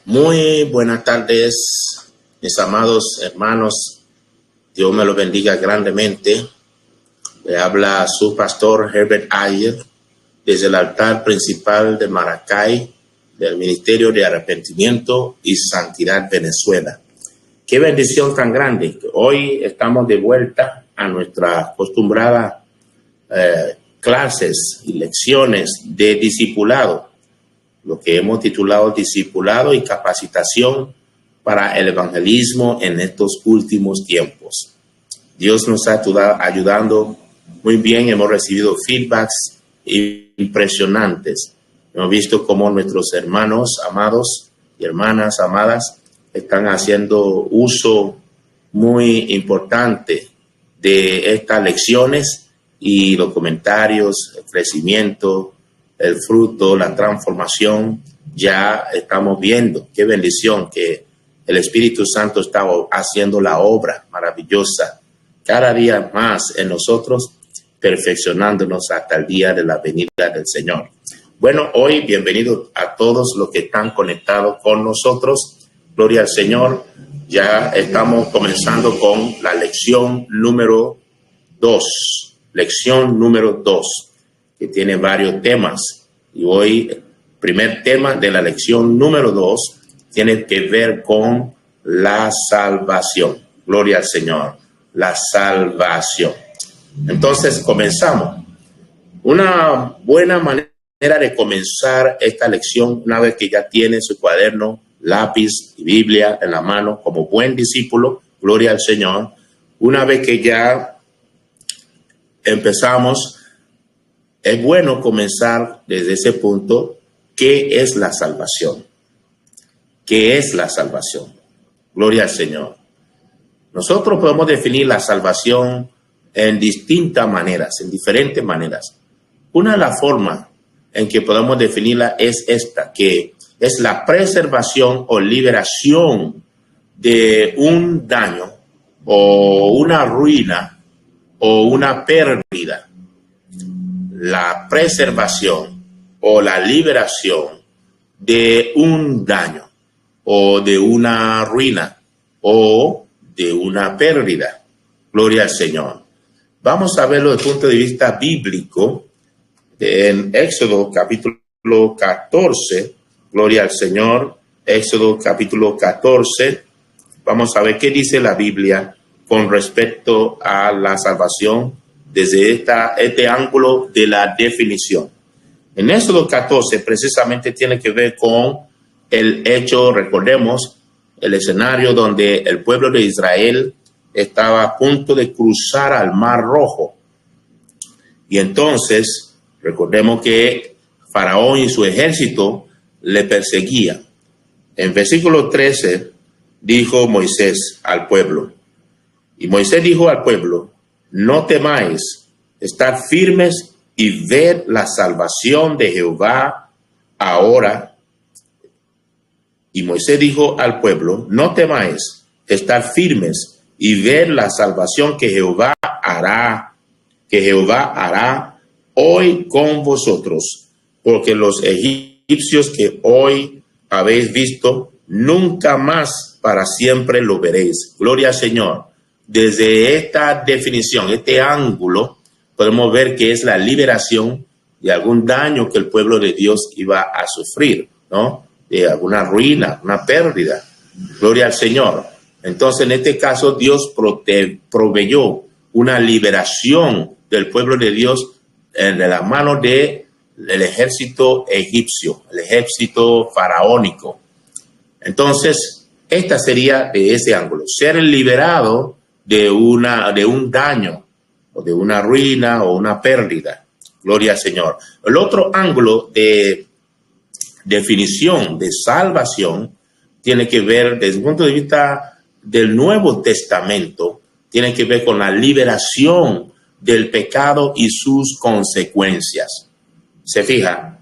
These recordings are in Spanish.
Muy buenas tardes, mis amados hermanos. Dios me los bendiga grandemente. Le habla su pastor Herbert Ayer desde el altar principal de Maracay, del Ministerio de Arrepentimiento y Santidad Venezuela. Qué bendición tan grande que hoy estamos de vuelta a nuestra acostumbrada clases y lecciones de discipulado, lo que hemos titulado Discipulado y Capacitación para el Evangelismo en estos últimos tiempos. Dios nos ha ayudando muy bien, hemos recibido feedbacks impresionantes. Hemos visto cómo nuestros hermanos amados y hermanas amadas están haciendo uso muy importante de estas lecciones y los comentarios, el crecimiento, el fruto, la transformación. Ya estamos viendo qué bendición que el Espíritu Santo está haciendo la obra maravillosa cada día más en nosotros, perfeccionándonos hasta el día de la venida del Señor. Bueno, hoy bienvenidos a todos los que están conectados con nosotros. Gloria al Señor. Ya estamos comenzando con la lección número 2. Lección número 2, que tiene varios temas. Y hoy, el primer tema de la lección número 2 tiene que ver con la salvación. Gloria al Señor. La salvación. Entonces, comenzamos. Una buena manera de comenzar esta lección, una vez que ya tiene su cuaderno, lápiz y Biblia en la mano, como buen discípulo, gloria al Señor. Una vez que ya empezamos, es bueno comenzar desde ese punto. ¿Qué es la salvación? ¿Qué es la salvación? Gloria al Señor. Nosotros podemos definir la salvación en distintas maneras, en diferentes maneras. Una de las formas en que podemos definirla es esta, que es la preservación o liberación de un daño o una ruina o una pérdida. La preservación o la liberación de un daño o de una ruina o de una pérdida. Gloria al Señor. Vamos a verlo desde el punto de vista bíblico en Éxodo capítulo 14. Gloria al Señor. Éxodo capítulo 14. Vamos a ver qué dice la Biblia con respecto a la salvación desde este ángulo de la definición. En Éxodo 14 precisamente tiene que ver con el hecho, recordemos, el escenario donde el pueblo de Israel estaba a punto de cruzar al Mar Rojo. Y entonces, recordemos que Faraón y su ejército le perseguían. En versículo 13 dijo Moisés al pueblo, y Moisés dijo al pueblo: no temáis, estad firmes y ved la salvación de Jehová ahora. Y Moisés dijo al pueblo: no temáis, estad firmes y ved la salvación que Jehová hará hoy con vosotros, porque los egipcios que hoy habéis visto, nunca más para siempre lo veréis. Gloria al Señor. Desde esta definición, este ángulo, podemos ver que es la liberación de algún daño que el pueblo de Dios iba a sufrir, ¿no? De alguna ruina, una pérdida. Gloria al Señor. Entonces, en este caso, Dios proveyó una liberación del pueblo de Dios de la mano del ejército egipcio, el ejército faraónico. Entonces, esta sería de ese ángulo, ser liberado de un daño o de una ruina o una pérdida. Gloria al Señor. El otro ángulo de definición de salvación tiene que ver, desde el punto de vista del Nuevo Testamento, tiene que ver con la liberación del pecado y sus consecuencias. Se fija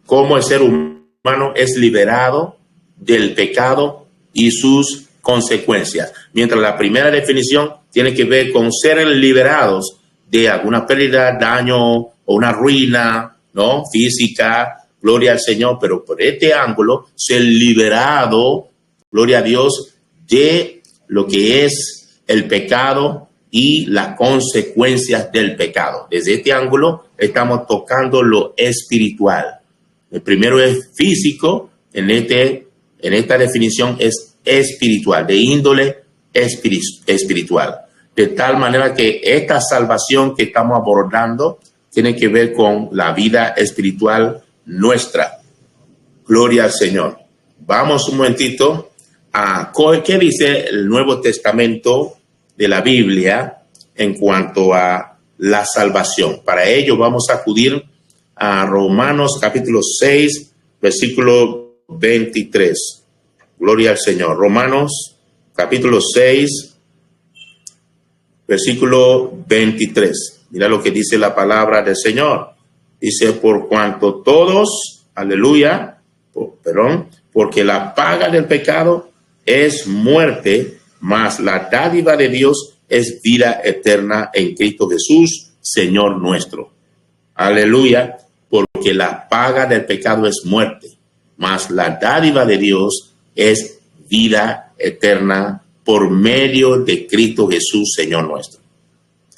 cómo el ser humano es liberado del pecado y sus consecuencias. Mientras la primera definición tiene que ver con ser liberados de alguna pérdida, daño o una ruina, ¿no?, física gloria al Señor, pero por este ángulo, ser liberado, gloria a Dios, de lo que es el pecado y las consecuencias del pecado. Desde este ángulo estamos tocando lo espiritual. El primero es físico, en esta definición es espiritual, de índole espiritual. De tal manera que esta salvación que estamos abordando tiene que ver con la vida espiritual nuestra. Gloria al Señor. Vamos un momentito a qué dice el Nuevo Testamento de la Biblia en cuanto a la salvación. Para ello vamos a acudir a Romanos capítulo 6, versículo 23. Gloria al Señor. Romanos capítulo 6, versículo 23. Mira lo que dice la palabra del Señor. Dice, por cuanto todos, aleluya, porque la paga del pecado es muerte, mas la dádiva de Dios es vida eterna en Cristo Jesús, Señor nuestro. Aleluya, porque la paga del pecado es muerte, mas la dádiva de Dios es vida eterna por medio de Cristo Jesús, Señor nuestro.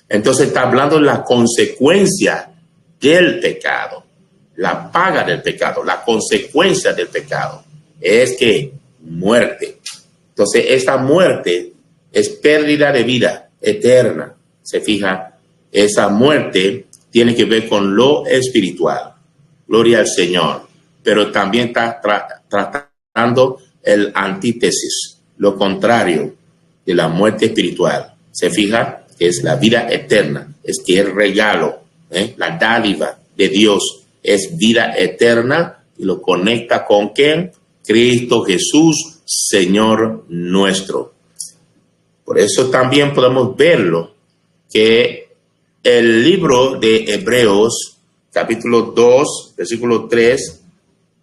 Entonces está hablando de la consecuencia del pecado, la paga del pecado, la consecuencia del pecado es que muerte. Entonces esta muerte es pérdida de vida eterna. Se fija, esa muerte tiene que ver con lo espiritual. Gloria al Señor. Pero también está tratando el antítesis, lo contrario de la muerte espiritual. Se fija que es la vida eterna, es que el regalo, la dádiva de Dios es vida eterna y lo conecta con ¿quién? Cristo Jesús, Señor nuestro. Por eso también podemos verlo, que el libro de Hebreos, capítulo 2, versículo 3,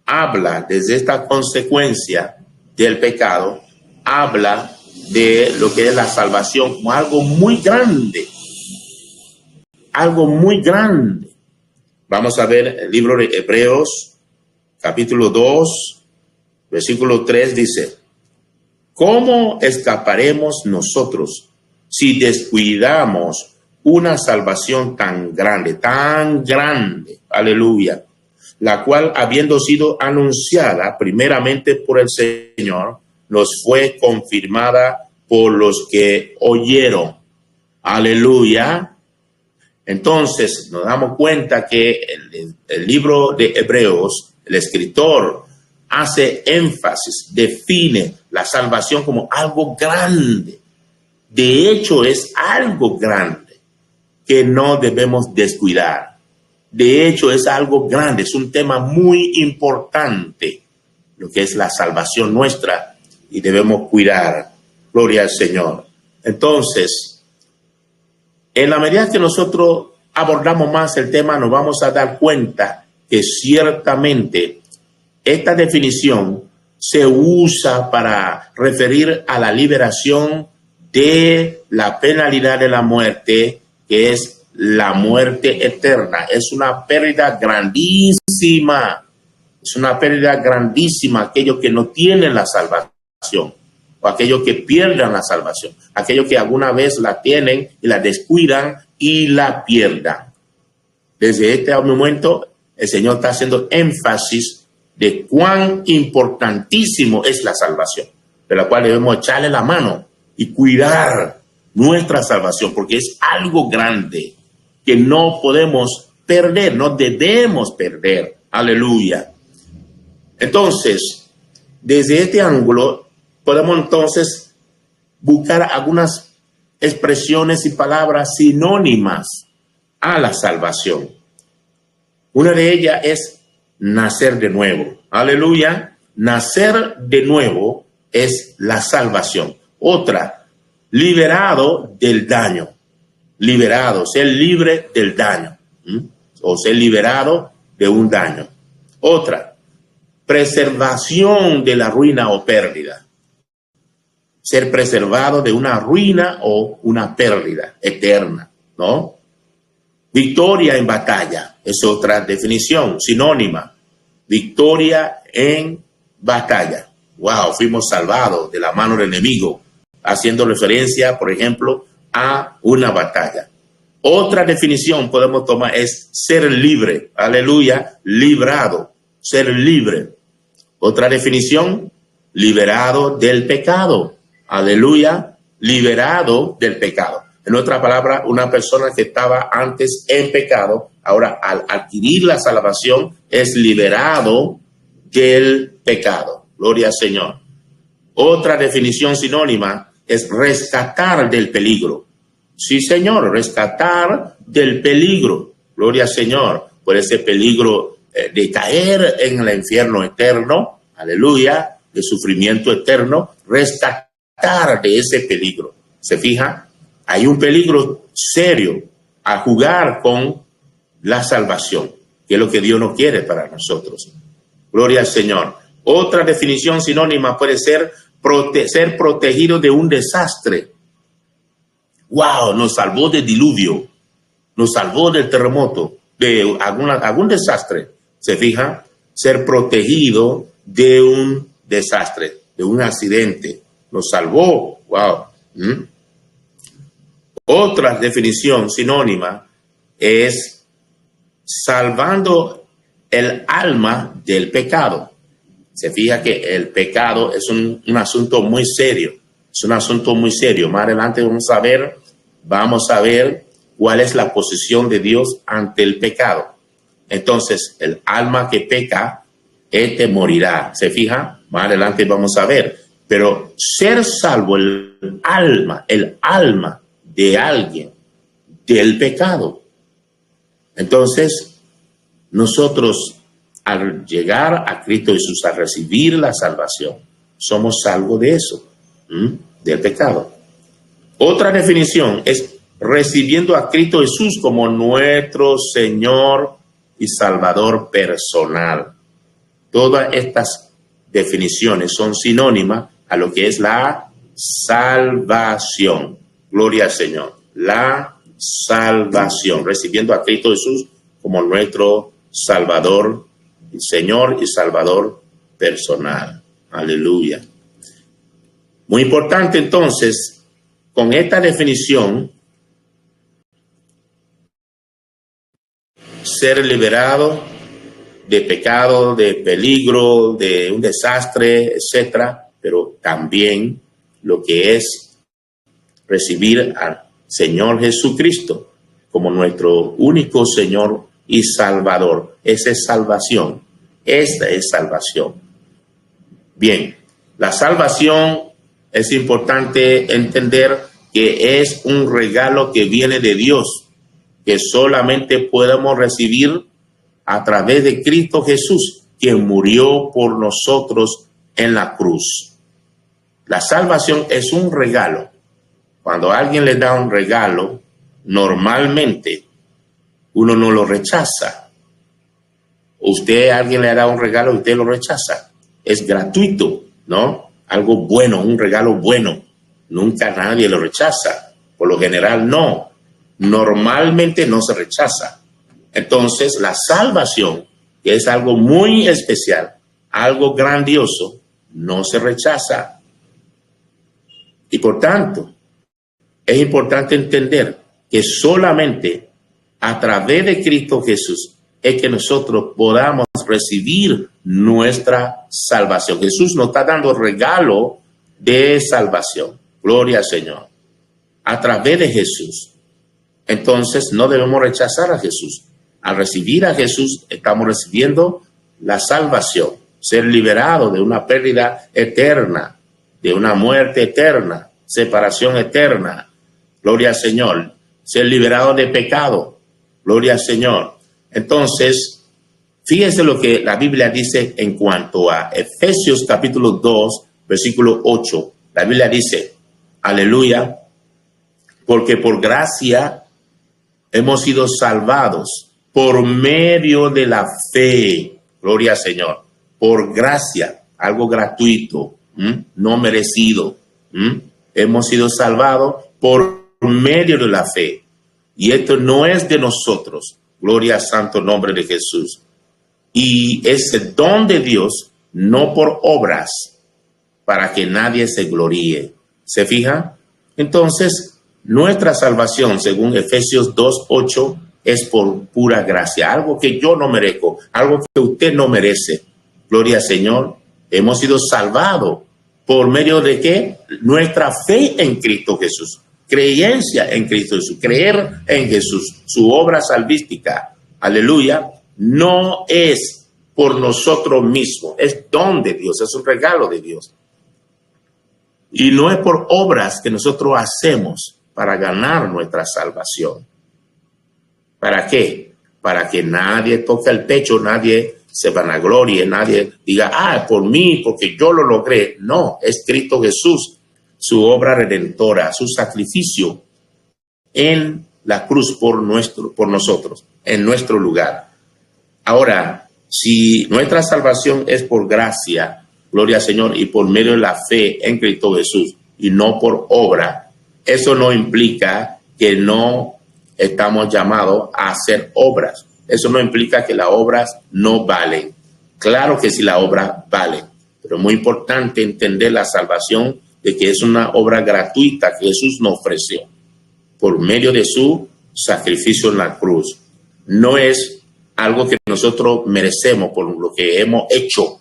habla desde esta consecuencia del pecado, habla de lo que es la salvación como algo muy grande. Algo muy grande. Vamos a ver el libro de Hebreos, capítulo 2, versículo 3 dice, ¿cómo escaparemos nosotros si descuidamos una salvación tan grande, aleluya, la cual habiendo sido anunciada primeramente por el Señor, nos fue confirmada por los que oyeron, aleluya? Entonces nos damos cuenta que el libro de Hebreos, el escritor hace énfasis, define la salvación como algo grande. De hecho, es algo grande que no debemos descuidar. De hecho, es algo grande, es un tema muy importante, lo que es la salvación nuestra, y debemos cuidar. Gloria al Señor. Entonces, en la medida que nosotros abordamos más el tema, nos vamos a dar cuenta que ciertamente esta definición se usa para referir a la liberación de la penalidad de la muerte, que es la muerte eterna. Es una pérdida grandísima. Es una pérdida grandísima aquellos que no tienen la salvación, o aquellos que pierdan la salvación, aquellos que alguna vez la tienen y la descuidan y la pierdan. Desde este momento, el Señor está haciendo énfasis de cuán importantísimo es la salvación, de la cual debemos echarle la mano y cuidar nuestra salvación, porque es algo grande que no podemos perder, no debemos perder. Aleluya. Entonces, desde este ángulo, podemos entonces buscar algunas expresiones y palabras sinónimas a la salvación. Una de ellas es nacer de nuevo. Aleluya. Nacer de nuevo es la salvación. Otra, liberado del daño. Liberado, ser libre del daño. O ser liberado de un daño. Otra, preservación de la ruina o pérdida. Ser preservado de una ruina o una pérdida eterna, ¿no? Victoria en batalla es otra definición sinónima. victoria en batalla. Wow, fuimos salvados de la mano del enemigo, haciendo referencia, por ejemplo, a una batalla. Otra definición podemos tomar es ser libre. Aleluya, librado, ser libre. Otra definición, liberado del pecado. Aleluya, liberado del pecado. En otra palabra, una persona que estaba antes en pecado, ahora al adquirir la salvación es liberado del pecado. Gloria al Señor. Otra definición sinónima es rescatar del peligro. Sí, Señor, rescatar del peligro. Gloria al Señor. Por ese peligro de caer en el infierno eterno. Aleluya. De sufrimiento eterno. Rescatar de ese peligro. ¿Se fija? Hay un peligro serio a jugar con la salvación, que es lo que Dios no quiere para nosotros. Gloria al Señor. Otra definición sinónima puede ser ser protegido de un desastre. Wow, nos salvó del diluvio, nos salvó del terremoto, de algún desastre. ¿Se fija? Ser protegido de un desastre, de un accidente. Nos salvó. Wow. Otra definición sinónima es salvando el alma del pecado. Se fija que el pecado es un asunto muy serio. Es un asunto muy serio. Más adelante vamos a ver cuál es la posición de Dios ante el pecado. Entonces, el alma que peca, morirá. ¿Se fija? Más adelante vamos a ver. Pero ser salvo el alma de alguien del pecado. Entonces, nosotros al llegar a Cristo Jesús, a recibir la salvación, somos salvos de eso, del pecado. Otra definición es recibiendo a Cristo Jesús como nuestro Señor y Salvador personal. Todas estas definiciones son sinónimas a lo que es la salvación. Gloria al Señor. La salvación, recibiendo a Cristo Jesús como nuestro Salvador, Señor y Salvador personal. Aleluya. Muy importante entonces, con esta definición, ser liberado de pecado, de peligro, de un desastre, etcétera, pero también lo que es recibir al Señor Jesucristo como nuestro único Señor y Salvador. Esa es salvación. Esta es salvación. Bien, la salvación es importante entender que es un regalo que viene de Dios, que solamente podemos recibir a través de Cristo Jesús, quien murió por nosotros en la cruz. La salvación es un regalo. Cuando alguien le da un regalo, normalmente uno no lo rechaza. Alguien le da un regalo y usted lo rechaza. Es gratuito, ¿no? Algo bueno, un regalo bueno. Nunca nadie lo rechaza. Por lo general, no. Normalmente no se rechaza. Entonces, la salvación, que es algo muy especial, algo grandioso, no se rechaza. Y por tanto, es importante entender que solamente a través de Cristo Jesús es que nosotros podamos recibir nuestra salvación. Jesús nos está dando regalo de salvación. Gloria al Señor. A través de Jesús. Entonces no debemos rechazar a Jesús. Al recibir a Jesús estamos recibiendo la salvación. Ser liberado de una pérdida eterna, de una muerte eterna, separación eterna. Gloria al Señor. Ser liberado de pecado. Gloria al Señor. Entonces, fíjense lo que la Biblia dice en cuanto a Efesios capítulo 2, versículo 8. La Biblia dice, aleluya, porque por gracia hemos sido salvados por medio de la fe. Gloria al Señor. Por gracia, algo gratuito, no merecido. Hemos sido salvados por medio de la fe. Y esto no es de nosotros. Gloria al santo nombre de Jesús. y es el don de Dios, no por obras, para que nadie se gloríe. ¿Se fijan? Entonces, nuestra salvación, según Efesios 2:8, es por pura gracia, algo que yo no merezco, algo que usted no merece. Gloria al Señor. Hemos sido salvados por medio de ¿qué? Nuestra fe en Cristo Jesús, creencia en Cristo Jesús, creer en Jesús, su obra salvística. Aleluya. No es por nosotros mismos, es don de Dios, es un regalo de Dios. Y no es por obras que nosotros hacemos para ganar nuestra salvación. ¿Para qué? Para que nadie toque el pecho, nadie se vanaglorie, nadie diga, por mí, porque yo lo logré. No, es Cristo Jesús, su obra redentora, su sacrificio en la cruz por nosotros, en nuestro lugar. Ahora, si nuestra salvación es por gracia, gloria al Señor, y por medio de la fe en Cristo Jesús, y no por obra, eso no implica que no estamos llamados a hacer obras. Eso no implica que las obras no valen. Claro que sí, las obras valen, pero es muy importante entender la salvación de que es una obra gratuita que Jesús nos ofreció por medio de su sacrificio en la cruz. No es algo que nosotros merecemos por lo que hemos hecho.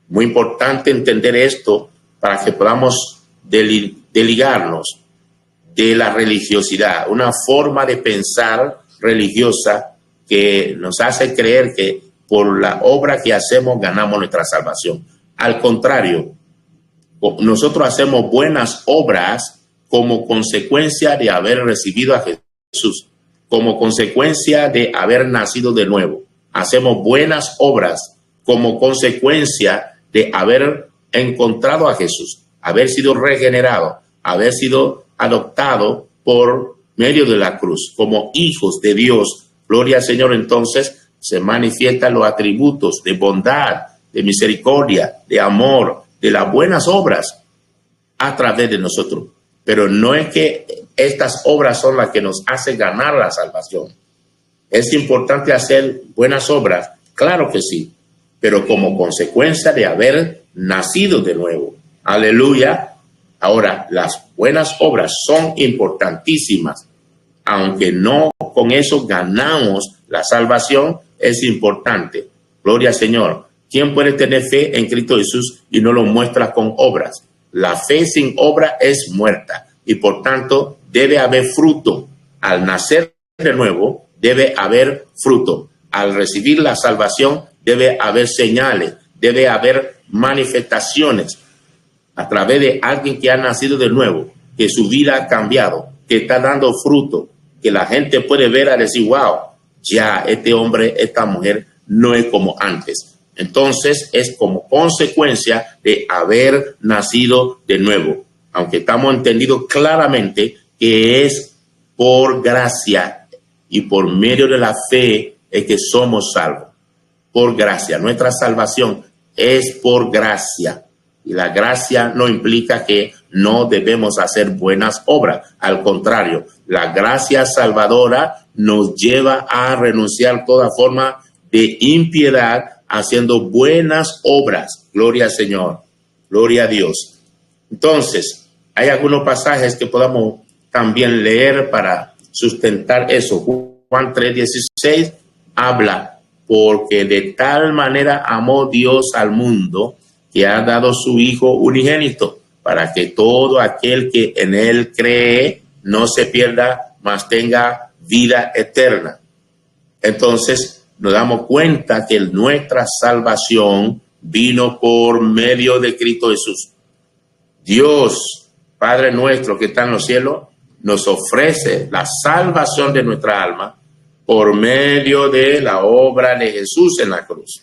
Muy importante entender esto para que podamos desligarnos de la religiosidad, una forma de pensar religiosa que nos hace creer que por la obra que hacemos ganamos nuestra salvación. Al contrario, nosotros hacemos buenas obras como consecuencia de haber recibido a Jesús, como consecuencia de haber nacido de nuevo. Hacemos buenas obras como consecuencia de haber encontrado a Jesús, haber sido regenerado, haber sido adoptado por medio de la cruz como hijos de Dios. Gloria al Señor. Entonces se manifiestan los atributos de bondad, de misericordia, de amor, de las buenas obras a través de nosotros. Pero no es que estas obras son las que nos hacen ganar la salvación. ¿Es importante hacer buenas obras? Claro que sí, pero como consecuencia de haber nacido de nuevo. Aleluya. Ahora, las buenas obras son importantísimas, aunque no con eso ganamos la salvación, es importante. Gloria al Señor. ¿Quién puede tener fe en Cristo Jesús y no lo muestra con obras? La fe sin obra es muerta y por tanto debe haber fruto. Al nacer de nuevo debe haber fruto. Al recibir la salvación debe haber señales, debe haber manifestaciones a través de alguien que ha nacido de nuevo, que su vida ha cambiado, que está dando fruto, que la gente puede ver a decir, wow, ya este hombre, esta mujer no es como antes. Entonces es como consecuencia de haber nacido de nuevo, aunque estamos entendidos claramente que es por gracia y por medio de la fe es que somos salvos. Por gracia, nuestra salvación es por gracia. Y la gracia no implica que no debemos hacer buenas obras. Al contrario, la gracia salvadora nos lleva a renunciar a toda forma de impiedad haciendo buenas obras. Gloria al Señor. Gloria a Dios. Entonces, hay algunos pasajes que podamos también leer para sustentar eso. Juan 3:16 habla, porque de tal manera amó Dios al mundo que ha dado su Hijo unigénito, para que todo aquel que en él cree no se pierda, mas tenga vida eterna. Entonces nos damos cuenta que nuestra salvación vino por medio de Cristo Jesús. Dios, Padre nuestro que está en los cielos, nos ofrece la salvación de nuestra alma por medio de la obra de Jesús en la cruz.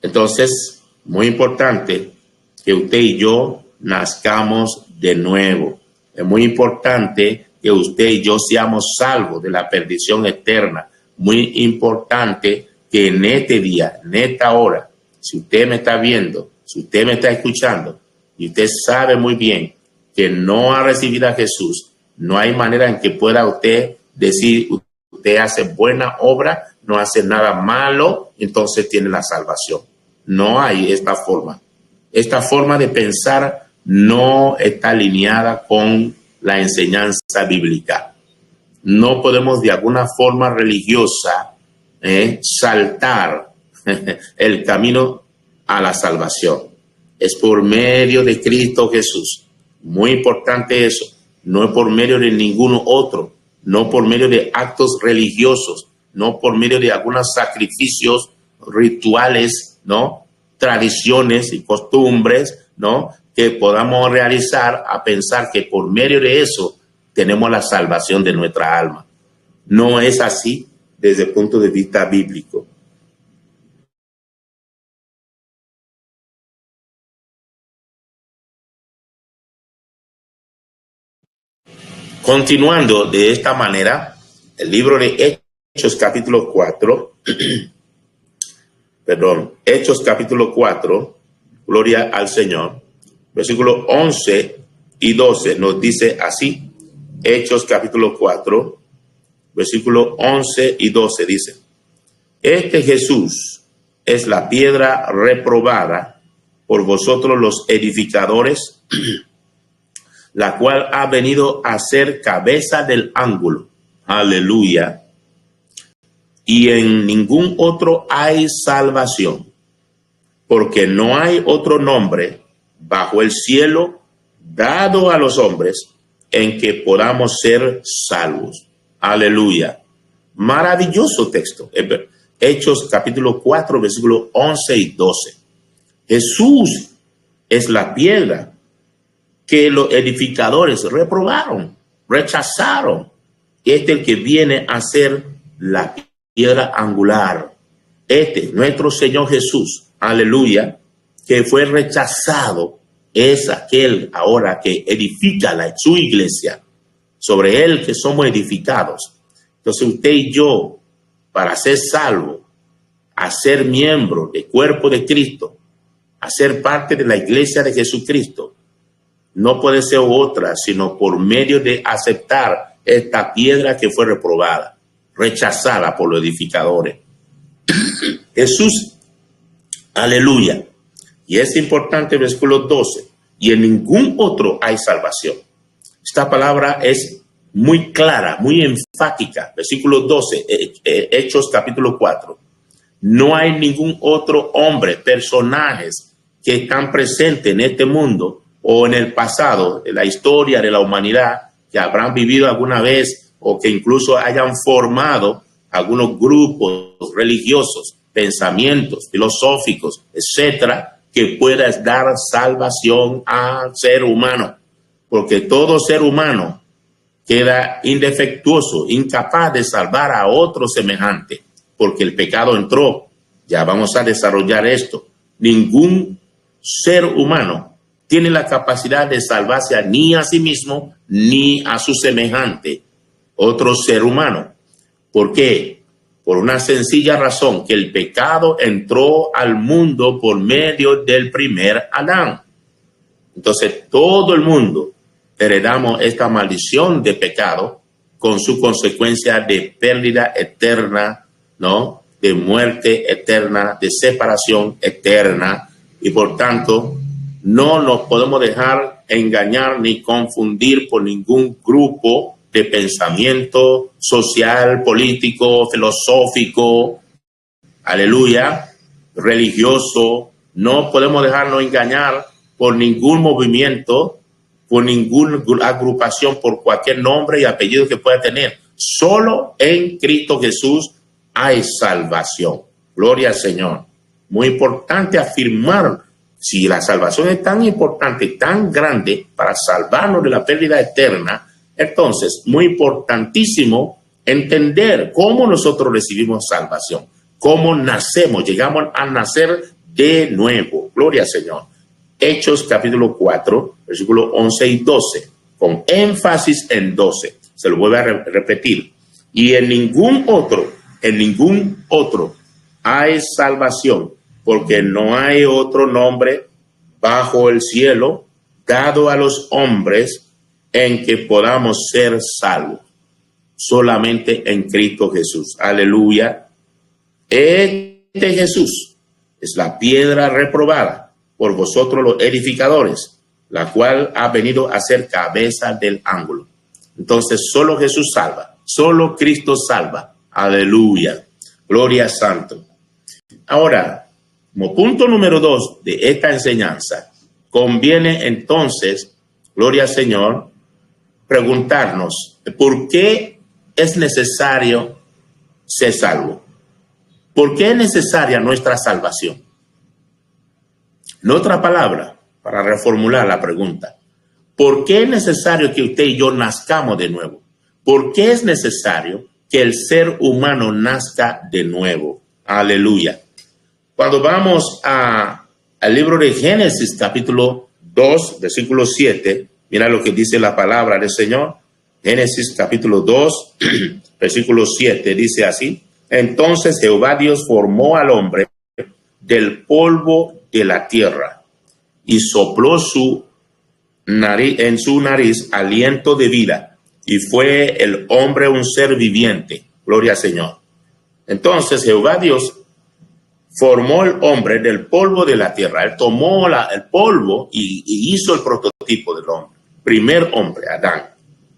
Entonces, muy importante que usted y yo nazcamos de nuevo. Es muy importante que usted y yo seamos salvos de la perdición eterna. Muy importante que en este día, en esta hora, si usted me está viendo, si usted me está escuchando, y usted sabe muy bien que no ha recibido a Jesús, no hay manera en que pueda usted decir, usted hace buena obra no hace nada malo, entonces tiene la salvación. No hay esta forma. Esta forma de pensar no está alineada con la enseñanza bíblica. No podemos de alguna forma religiosa saltar el camino a la salvación. Es por medio de Cristo Jesús. Muy importante eso. No es por medio de ninguno otro. No por medio de actos religiosos. No por medio de algunos sacrificios rituales, ¿no? Tradiciones y costumbres, ¿no? Que podamos realizar a pensar que por medio de eso tenemos la salvación de nuestra alma. No es así desde el punto de vista bíblico. Continuando de esta manera, el libro de Hechos capítulo 4, Hechos capítulo 4, gloria al Señor, versículos 11 y 12 nos dice así. Hechos capítulo 4, versículos 11 y 12 dice: Este Jesús es la piedra reprobada por vosotros los edificadores, la cual ha venido a ser cabeza del ángulo. Aleluya. Y en ningún otro hay salvación, porque no hay otro nombre bajo el cielo dado a los hombres en que podamos ser salvos. Aleluya. Maravilloso texto. Hechos capítulo 4, versículos 11 y 12. Jesús es la piedra que los edificadores reprobaron, rechazaron. Este es el que viene a ser la piedra angular. Nuestro Señor Jesús, aleluya, que fue rechazado, es aquel ahora que edifica su iglesia. Sobre él que somos edificados. Entonces usted y yo, para ser salvo, a ser miembro del cuerpo de Cristo, a ser parte de la iglesia de Jesucristo, no puede ser otra, sino por medio de aceptar esta piedra que fue reprobada, rechazada por los edificadores. Jesús, aleluya. Y es importante el versículo 12. Y en ningún otro hay salvación. Esta palabra es muy clara, muy enfática. Versículo 12, Hechos capítulo 4. No hay ningún otro hombre, personajes que están presentes en este mundo o en el pasado, en la historia de la humanidad, que habrán vivido alguna vez o que incluso hayan formado algunos grupos religiosos, pensamientos filosóficos, etcétera, que puedas dar salvación al ser humano. Porque todo ser humano queda indefectuoso, incapaz de salvar a otro semejante, porque el pecado entró. Ya vamos a desarrollar esto. Ningún ser humano tiene la capacidad de salvarse ni a sí mismo ni a su semejante, otro ser humano. ¿Por qué? Por una sencilla razón, que el pecado entró al mundo por medio del primer Adán. Entonces todo el mundo heredamos esta maldición de pecado con su consecuencia de pérdida eterna, ¿no? De muerte eterna, de separación eterna, y por tanto no nos podemos dejar engañar ni confundir por ningún grupo de pensamiento social, político, filosófico, aleluya, religioso. No podemos dejarnos engañar por ningún movimiento, por ninguna agrupación, por cualquier nombre y apellido que pueda tener. Solo en Cristo Jesús hay salvación. Gloria al Señor. Muy importante afirmar, si la salvación es tan importante, tan grande para salvarnos de la pérdida eterna, entonces muy importantísimo entender cómo nosotros recibimos salvación, cómo nacemos, llegamos a nacer de nuevo. Gloria al Señor. Hechos capítulo 4, versículos 11 y 12, con énfasis en 12. Se lo vuelvo a repetir. Y en ningún otro hay salvación, porque no hay otro nombre bajo el cielo dado a los hombres en que podamos ser salvos. Solamente en Cristo Jesús. Aleluya. Este Jesús es la piedra reprobada por vosotros los edificadores, la cual ha venido a ser cabeza del ángulo. Entonces, solo Jesús salva, solo Cristo salva. Aleluya, gloria a Santo. Ahora, como punto número 2 de esta enseñanza, conviene entonces, gloria al Señor, preguntarnos por qué es necesario ser salvo. ¿Por qué es necesaria nuestra salvación? En otra palabra, para reformular la pregunta, ¿por qué es necesario que usted y yo nazcamos de nuevo? ¿Por qué es necesario que el ser humano nazca de nuevo? Aleluya. Cuando vamos al libro de Génesis, capítulo 2, versículo 7, mira lo que dice la palabra del Señor. Génesis, capítulo 2, versículo 7, dice así: entonces Jehová Dios formó al hombre del polvo de la tierra y sopló en su nariz aliento de vida, y fue el hombre un ser viviente. Gloria al Señor. Entonces Jehová Dios formó el hombre del polvo de la tierra. Él tomó el polvo y hizo el prototipo del hombre. Primer hombre, Adán.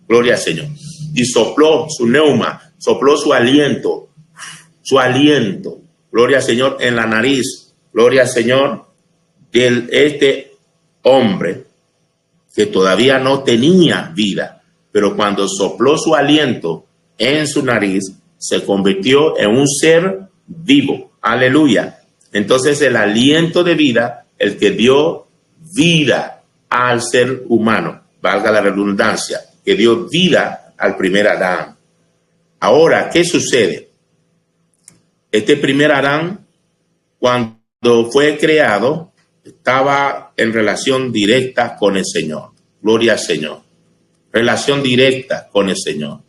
Gloria al Señor. Y sopló su neuma, sopló su aliento. Gloria al Señor en la nariz. Gloria al Señor de este hombre que todavía no tenía vida. Pero cuando sopló su aliento en su nariz, se convirtió en un ser vivo. Aleluya. Entonces el aliento de vida, el que dio vida al ser humano, valga la redundancia, que dio vida al primer Adán. Ahora, ¿qué sucede? Este primer Adán, cuando fue creado, estaba en relación directa con el Señor. Gloria al Señor. Relación directa con el Señor.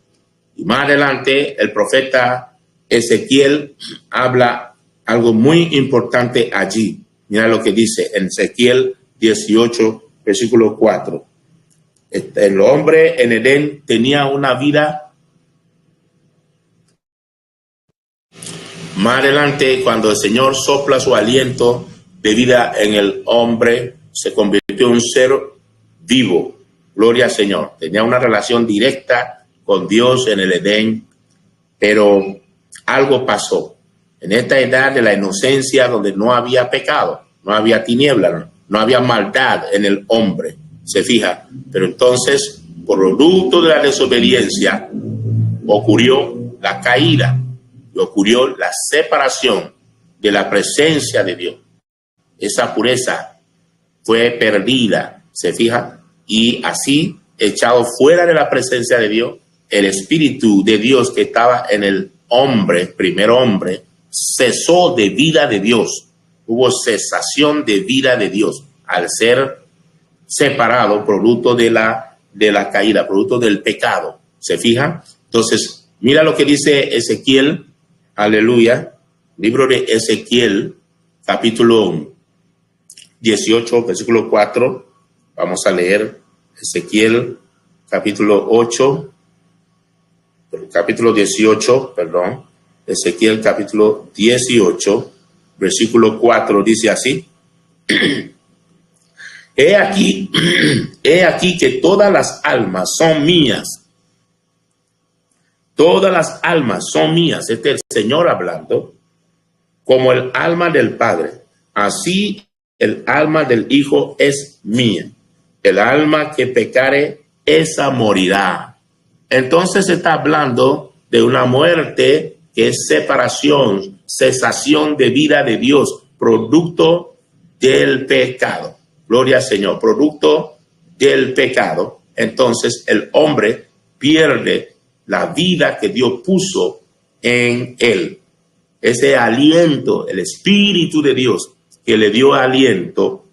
Y más adelante, el profeta Ezequiel habla algo muy importante allí. Mira lo que dice en Ezequiel 18, versículo 4. El hombre en Edén tenía una vida. Más adelante, cuando el Señor sopla su aliento de vida en el hombre, se convirtió en un ser vivo. Gloria al Señor. Tenía una relación directa con Dios en el Edén, pero algo pasó. En esta edad de la inocencia, donde no había pecado, no había tiniebla, no había maldad en el hombre, se fija. Pero entonces, por producto de la desobediencia, ocurrió la caída y ocurrió la separación de la presencia de Dios. Esa pureza fue perdida, se fija, y así, echado fuera de la presencia de Dios, el Espíritu de Dios que estaba en el hombre, primer hombre, cesó de vida de Dios. Hubo cesación de vida de Dios al ser separado, producto de la caída, producto del pecado. ¿Se fijan? Entonces, mira lo que dice Ezequiel, aleluya, libro de Ezequiel, capítulo 18, versículo 4. Vamos a leer Ezequiel, capítulo 18, Ezequiel capítulo 18, versículo 4, dice así: he aquí que todas las almas son mías. Todas las almas son mías. Este es el Señor hablando. Como el alma del Padre, así el alma del Hijo es mía. El alma que pecare, esa morirá. Entonces está hablando de una muerte que es separación, cesación de vida de Dios, producto del pecado. Gloria al Señor, producto del pecado. Entonces el hombre pierde la vida que Dios puso en él. Ese aliento, el Espíritu de Dios que le dio aliento,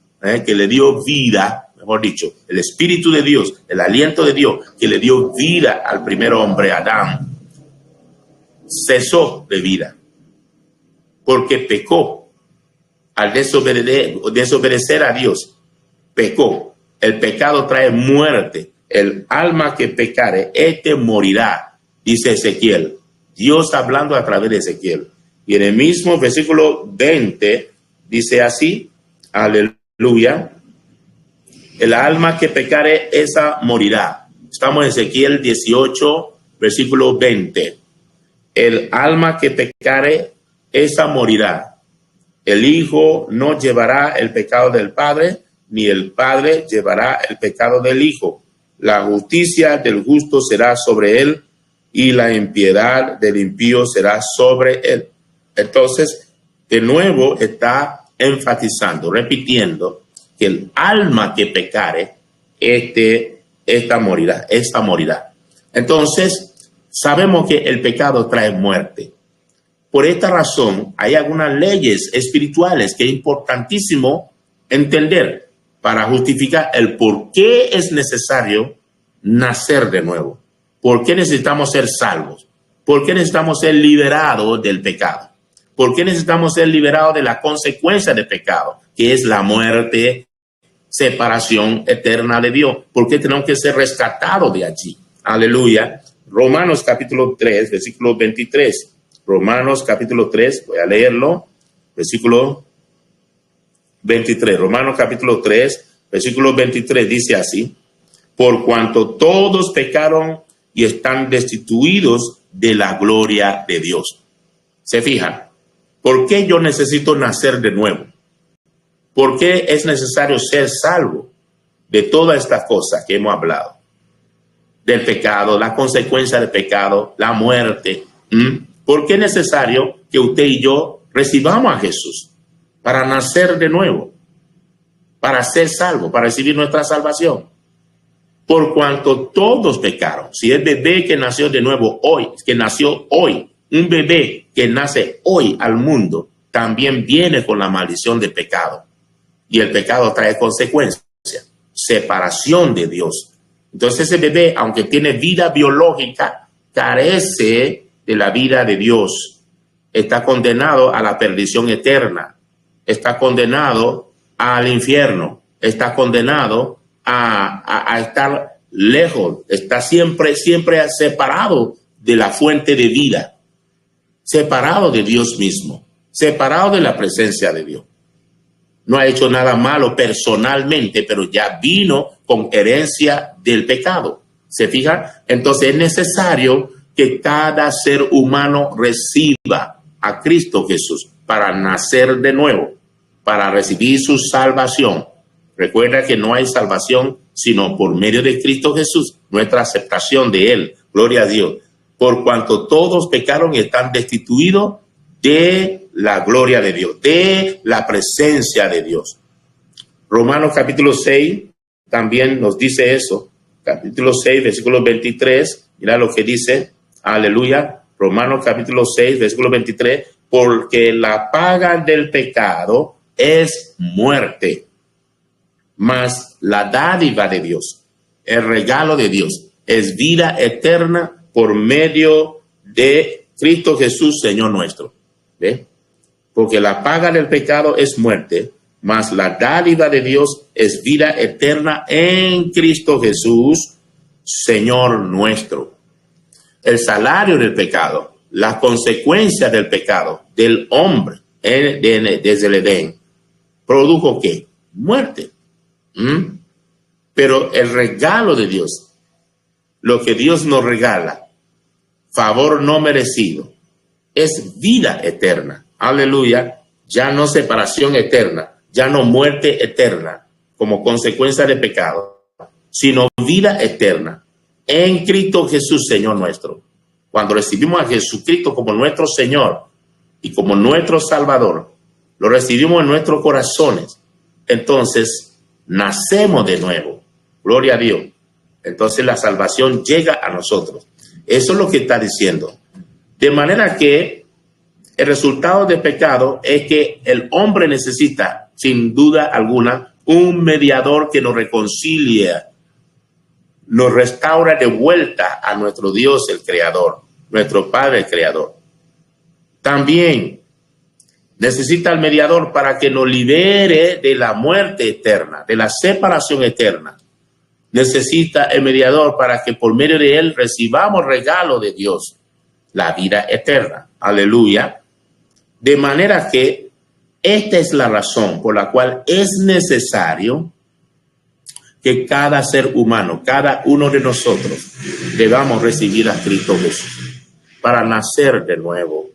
que le dio vida, mejor dicho, el Espíritu de Dios, el aliento de Dios que le dio vida al primer hombre, Adán, cesó de vida porque pecó. Al desobedecer a Dios, pecó. El pecado trae muerte. El alma que pecare, este morirá, dice Ezequiel. Dios hablando a través de Ezequiel. Y en el mismo versículo 20 dice así, aleluya, el alma que pecare, esa morirá. Estamos en Ezequiel 18, versículo 20. El alma que pecare, esa morirá. El Hijo no llevará el pecado del Padre, ni el Padre llevará el pecado del Hijo. La justicia del justo será sobre él, y la impiedad del impío será sobre él. Entonces, de nuevo está enfatizando, repitiendo, que el alma que pecare, esta morirá. Entonces, sabemos que el pecado trae muerte. Por esta razón, hay algunas leyes espirituales que es importantísimo entender para justificar el por qué es necesario nacer de nuevo. ¿Por qué necesitamos ser salvos? ¿Por qué necesitamos ser liberados del pecado? ¿Por qué necesitamos ser liberados de la consecuencia del pecado, que es la muerte, separación eterna de Dios? ¿Por qué tenemos que ser rescatados de allí? Aleluya. Romanos capítulo 3, versículo 23. Romanos capítulo 3, voy a leerlo, versículo 23. Romanos capítulo 3, versículo 23 dice así: por cuanto todos pecaron y están destituidos de la gloria de Dios. ¿Se fijan? ¿Por qué yo necesito nacer de nuevo? ¿Por qué es necesario ser salvo de todas estas cosas que hemos hablado? Del pecado, la consecuencia del pecado, la muerte. ¿Por qué es necesario que usted y yo recibamos a Jesús para nacer de nuevo? Para ser salvos, para recibir nuestra salvación. Por cuanto todos pecaron. Si el bebé que nació de nuevo hoy, que nació hoy, un bebé que nace hoy al mundo, también viene con la maldición del pecado. Y el pecado trae consecuencias, separación de Dios. Entonces ese bebé, aunque tiene vida biológica, carece de la vida de Dios. Está condenado a la perdición eterna. Está condenado al infierno. Está condenado a estar lejos. Está siempre separado de la fuente de vida. Separado de Dios mismo. Separado de la presencia de Dios. No ha hecho nada malo personalmente, pero ya vino con herencia del pecado. ¿Se fijan? Entonces es necesario que cada ser humano reciba a Cristo Jesús para nacer de nuevo, para recibir su salvación. Recuerda que no hay salvación sino por medio de Cristo Jesús, nuestra aceptación de Él. Gloria a Dios. Por cuanto todos pecaron y están destituidos de la gloria de Dios, de la presencia de Dios. Romanos capítulo 6 también nos dice eso. Capítulo 6, versículo 23. Mira lo que dice. Aleluya. Romanos capítulo 6, versículo 23. Porque la paga del pecado es muerte, mas la dádiva de Dios, el regalo de Dios, es vida eterna por medio de Cristo Jesús, Señor nuestro. ¿Ve? Porque la paga del pecado es muerte, mas la dádiva de Dios es vida eterna en Cristo Jesús, Señor nuestro. El salario del pecado, la consecuencia del pecado del hombre desde el Edén, produjo ¿qué? Muerte. Pero el regalo de Dios, lo que Dios nos regala, favor no merecido, es vida eterna. Aleluya. Ya no separación eterna, ya no muerte eterna como consecuencia de pecado, sino vida eterna en Cristo Jesús, Señor nuestro. Cuando recibimos a Jesucristo como nuestro Señor y como nuestro Salvador, lo recibimos en nuestros corazones, entonces nacemos de nuevo. Gloria a Dios. Entonces la salvación llega a nosotros. Eso es lo que está diciendo. De manera que el resultado del pecado es que el hombre necesita, sin duda alguna, un mediador que nos reconcilia, nos restaura de vuelta a nuestro Dios, el Creador, nuestro Padre, el Creador. También necesita el mediador para que nos libere de la muerte eterna, de la separación eterna. Necesita el mediador para que por medio de él recibamos regalo de Dios, la vida eterna. Aleluya. De manera que esta es la razón por la cual es necesario que cada ser humano, cada uno de nosotros, debamos recibir a Cristo Jesús para nacer de nuevo.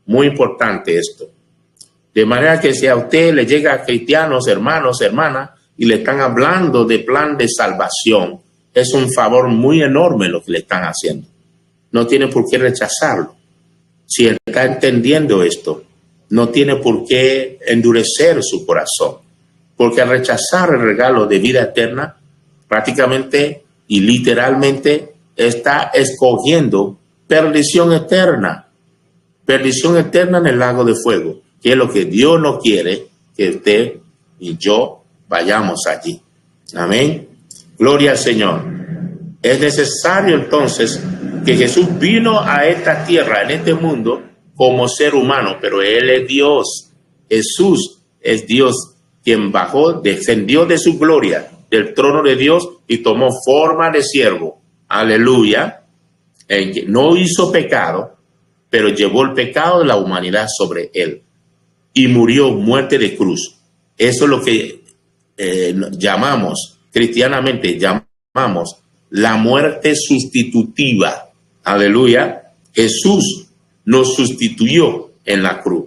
Muy importante esto. De manera que si a usted le llega a cristianos, hermanos, hermanas, y le están hablando de plan de salvación, es un favor muy enorme lo que le están haciendo. No tiene por qué rechazarlo. Si él está entendiendo esto, no tiene por qué endurecer su corazón. Porque al rechazar el regalo de vida eterna, prácticamente y literalmente está escogiendo perdición eterna en el lago de fuego, que es lo que Dios no quiere que usted y yo vayamos allí. Amén. Gloria al Señor. Es necesario entonces que Jesús vino a esta tierra, en este mundo, como ser humano, pero Él es Dios. Jesús es Dios, quien bajó, descendió de su gloria, del trono de Dios, y tomó forma de siervo. Aleluya. No hizo pecado, pero llevó el pecado de la humanidad sobre Él. Y murió muerte de cruz. Eso es lo que llamamos, cristianamente, llamamos la muerte sustitutiva. Aleluya. Jesús nos sustituyó en la cruz.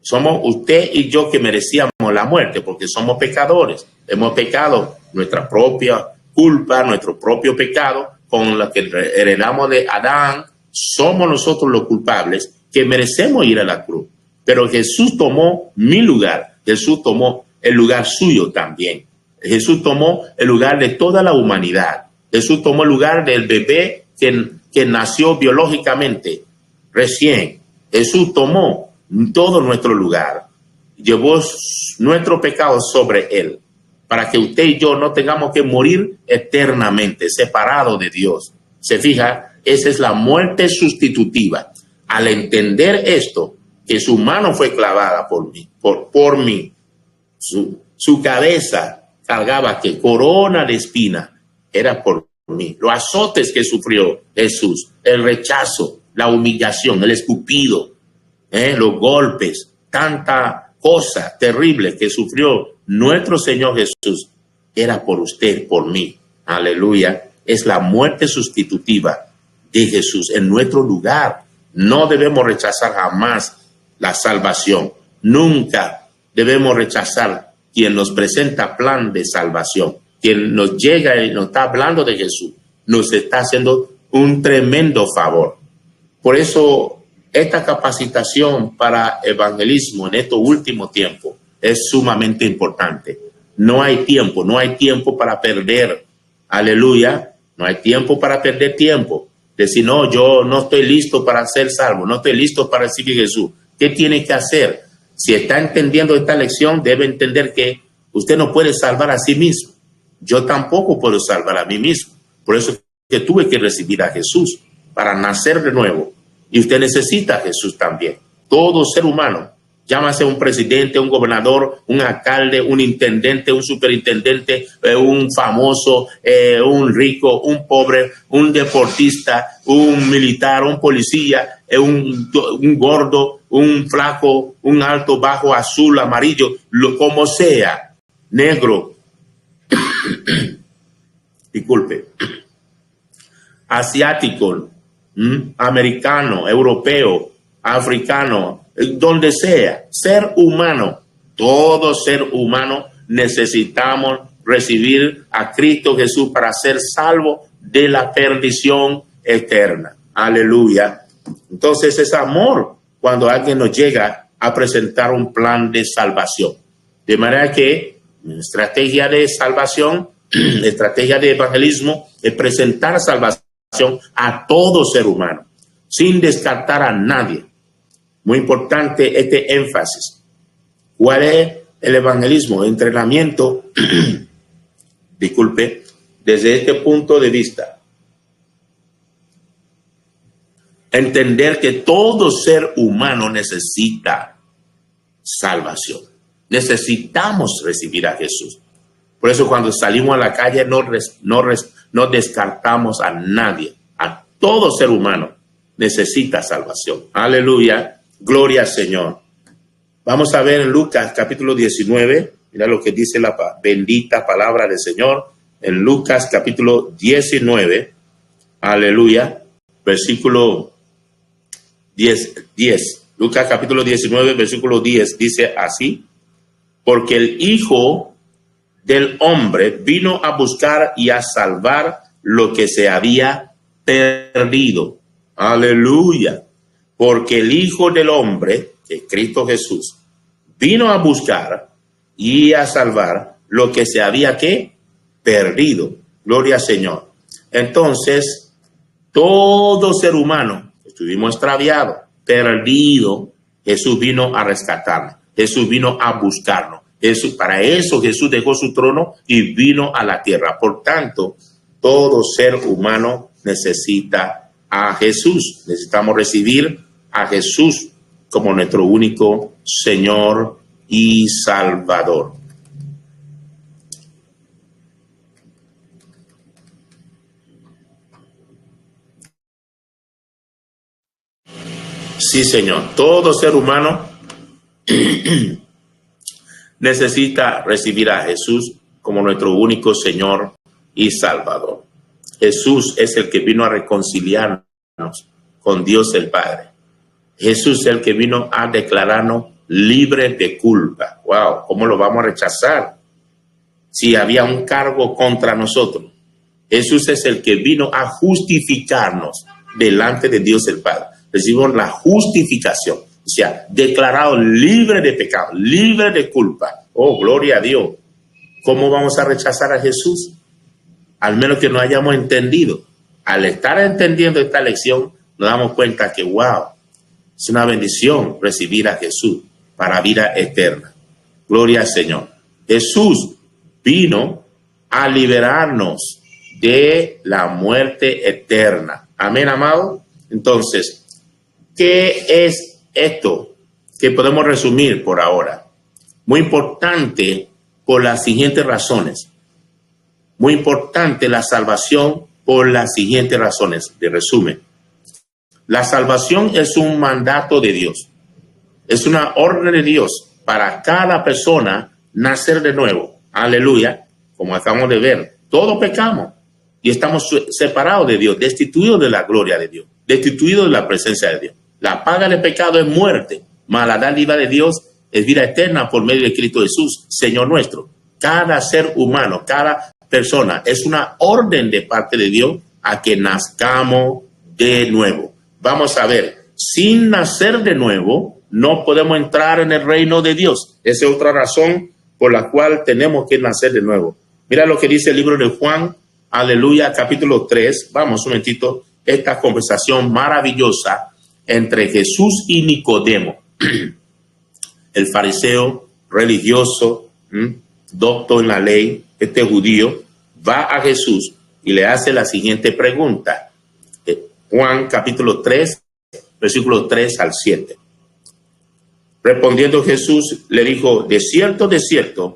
Somos usted y yo que merecíamos la muerte porque somos pecadores. Hemos pecado, nuestra propia culpa, nuestro propio pecado, con lo que heredamos de Adán. Somos nosotros los culpables que merecemos ir a la cruz. Pero Jesús tomó mi lugar. Jesús tomó el lugar suyo también. Jesús tomó el lugar de toda la humanidad. Jesús tomó el lugar del bebé que nació biológicamente recién. Jesús tomó todo nuestro lugar. Llevó nuestro pecado sobre Él para que usted y yo no tengamos que morir eternamente, separados de Dios. ¿Se fija? Esa es la muerte sustitutiva. Al entender esto, que su mano fue clavada por mí, su cabeza cargaba que corona de espina era por mí. Los azotes que sufrió Jesús, el rechazo, la humillación, el escupido, los golpes, tanta cosa terrible que sufrió nuestro Señor Jesús, era por usted, por mí. Aleluya. Es la muerte sustitutiva de Jesús en nuestro lugar. No debemos rechazar jamás la salvación. Nunca debemos rechazar quien nos presenta plan de salvación. Quien nos llega y nos está hablando de Jesús, nos está haciendo un tremendo favor. Por eso, esta capacitación para evangelismo en estos últimos tiempos es sumamente importante. No hay tiempo para perder. Aleluya. No hay tiempo para perder tiempo. Decir, no, yo no estoy listo para ser salvo, no estoy listo para recibir a Jesús. ¿Qué tiene que hacer? Si está entendiendo esta lección, debe entender que usted no puede salvar a sí mismo. Yo tampoco puedo salvar a mí mismo. Por eso que tuve que recibir a Jesús para nacer de nuevo. Y usted necesita a Jesús también. Todo ser humano, llámase un presidente, un gobernador, un alcalde, un intendente, un superintendente, un famoso, un rico, un pobre, un deportista, un militar, un policía, un gordo, un flaco, un alto, bajo, azul, amarillo, como sea, negro, disculpe, asiático, americano, europeo, africano, donde sea, ser humano, todo ser humano necesitamos recibir a Cristo Jesús para ser salvo de la perdición eterna. Aleluya. Entonces es amor cuando alguien nos llega a presentar un plan de salvación. De manera que estrategia de salvación, estrategia de evangelismo es presentar salvación a todo ser humano, sin descartar a nadie. Muy importante este énfasis. ¿Cuál es el evangelismo? Entrenamiento, disculpe, desde este punto de vista. Entender que todo ser humano necesita salvación. Necesitamos recibir a Jesús. Por eso cuando salimos a la calle no descartamos a nadie. A todo ser humano necesita salvación. Aleluya. Gloria al Señor. Vamos a ver en Lucas capítulo 19, mira lo que dice la bendita palabra del Señor, en Lucas capítulo 19, aleluya, versículo 10. Lucas capítulo 19, versículo 10 dice así: porque el Hijo del Hombre vino a buscar y a salvar lo que se había perdido. Aleluya. Porque el Hijo del Hombre, que es Cristo Jesús, vino a buscar y a salvar lo que se había ¿qué? Perdido. Gloria al Señor. Entonces, todo ser humano, estuvimos extraviados, perdidos, Jesús vino a rescatarnos. Jesús vino a buscarnos. Para eso Jesús dejó su trono y vino a la tierra. Por tanto, todo ser humano necesita a Jesús. Necesitamos recibir a Jesús como nuestro único Señor y Salvador. Sí, Señor. Todo ser humano necesita recibir a Jesús como nuestro único Señor y Salvador. Jesús es el que vino a reconciliarnos con Dios el Padre. Jesús es el que vino a declararnos libres de culpa. Wow, ¿cómo lo vamos a rechazar si había un cargo contra nosotros? Jesús es el que vino a justificarnos delante de Dios el Padre. Recibimos la justificación, o sea, declarado libre de pecado, libre de culpa. Oh, gloria a Dios. ¿Cómo vamos a rechazar a Jesús? Al menos que no hayamos entendido. Al estar entendiendo esta lección, nos damos cuenta que, wow, es una bendición recibir a Jesús para vida eterna. Gloria al Señor. Jesús vino a liberarnos de la muerte eterna. Amén, amado. Entonces, ¿qué es esto que podemos resumir por ahora? Muy importante por las siguientes razones. Muy importante la salvación por las siguientes razones. De resumen, la salvación es un mandato de Dios. Es una orden de Dios para cada persona nacer de nuevo. Aleluya. Como acabamos de ver, todos pecamos y estamos separados de Dios, destituidos de la gloria de Dios, destituidos de la presencia de Dios. La paga del pecado es muerte, mas la dádiva de Dios es vida eterna por medio de Cristo Jesús, Señor nuestro. Cada ser humano, cada persona, es una orden de parte de Dios a que nazcamos de nuevo. Vamos a ver, sin nacer de nuevo, no podemos entrar en el reino de Dios. Esa es otra razón por la cual tenemos que nacer de nuevo. Mira lo que dice el libro de Juan, aleluya, capítulo 3. Vamos un momentito, esta conversación maravillosa entre Jesús y Nicodemo, el fariseo religioso, doctor en la ley, este judío, va a Jesús y le hace la siguiente pregunta. Juan capítulo 3, versículos 3 al 7. Respondiendo Jesús le dijo: de cierto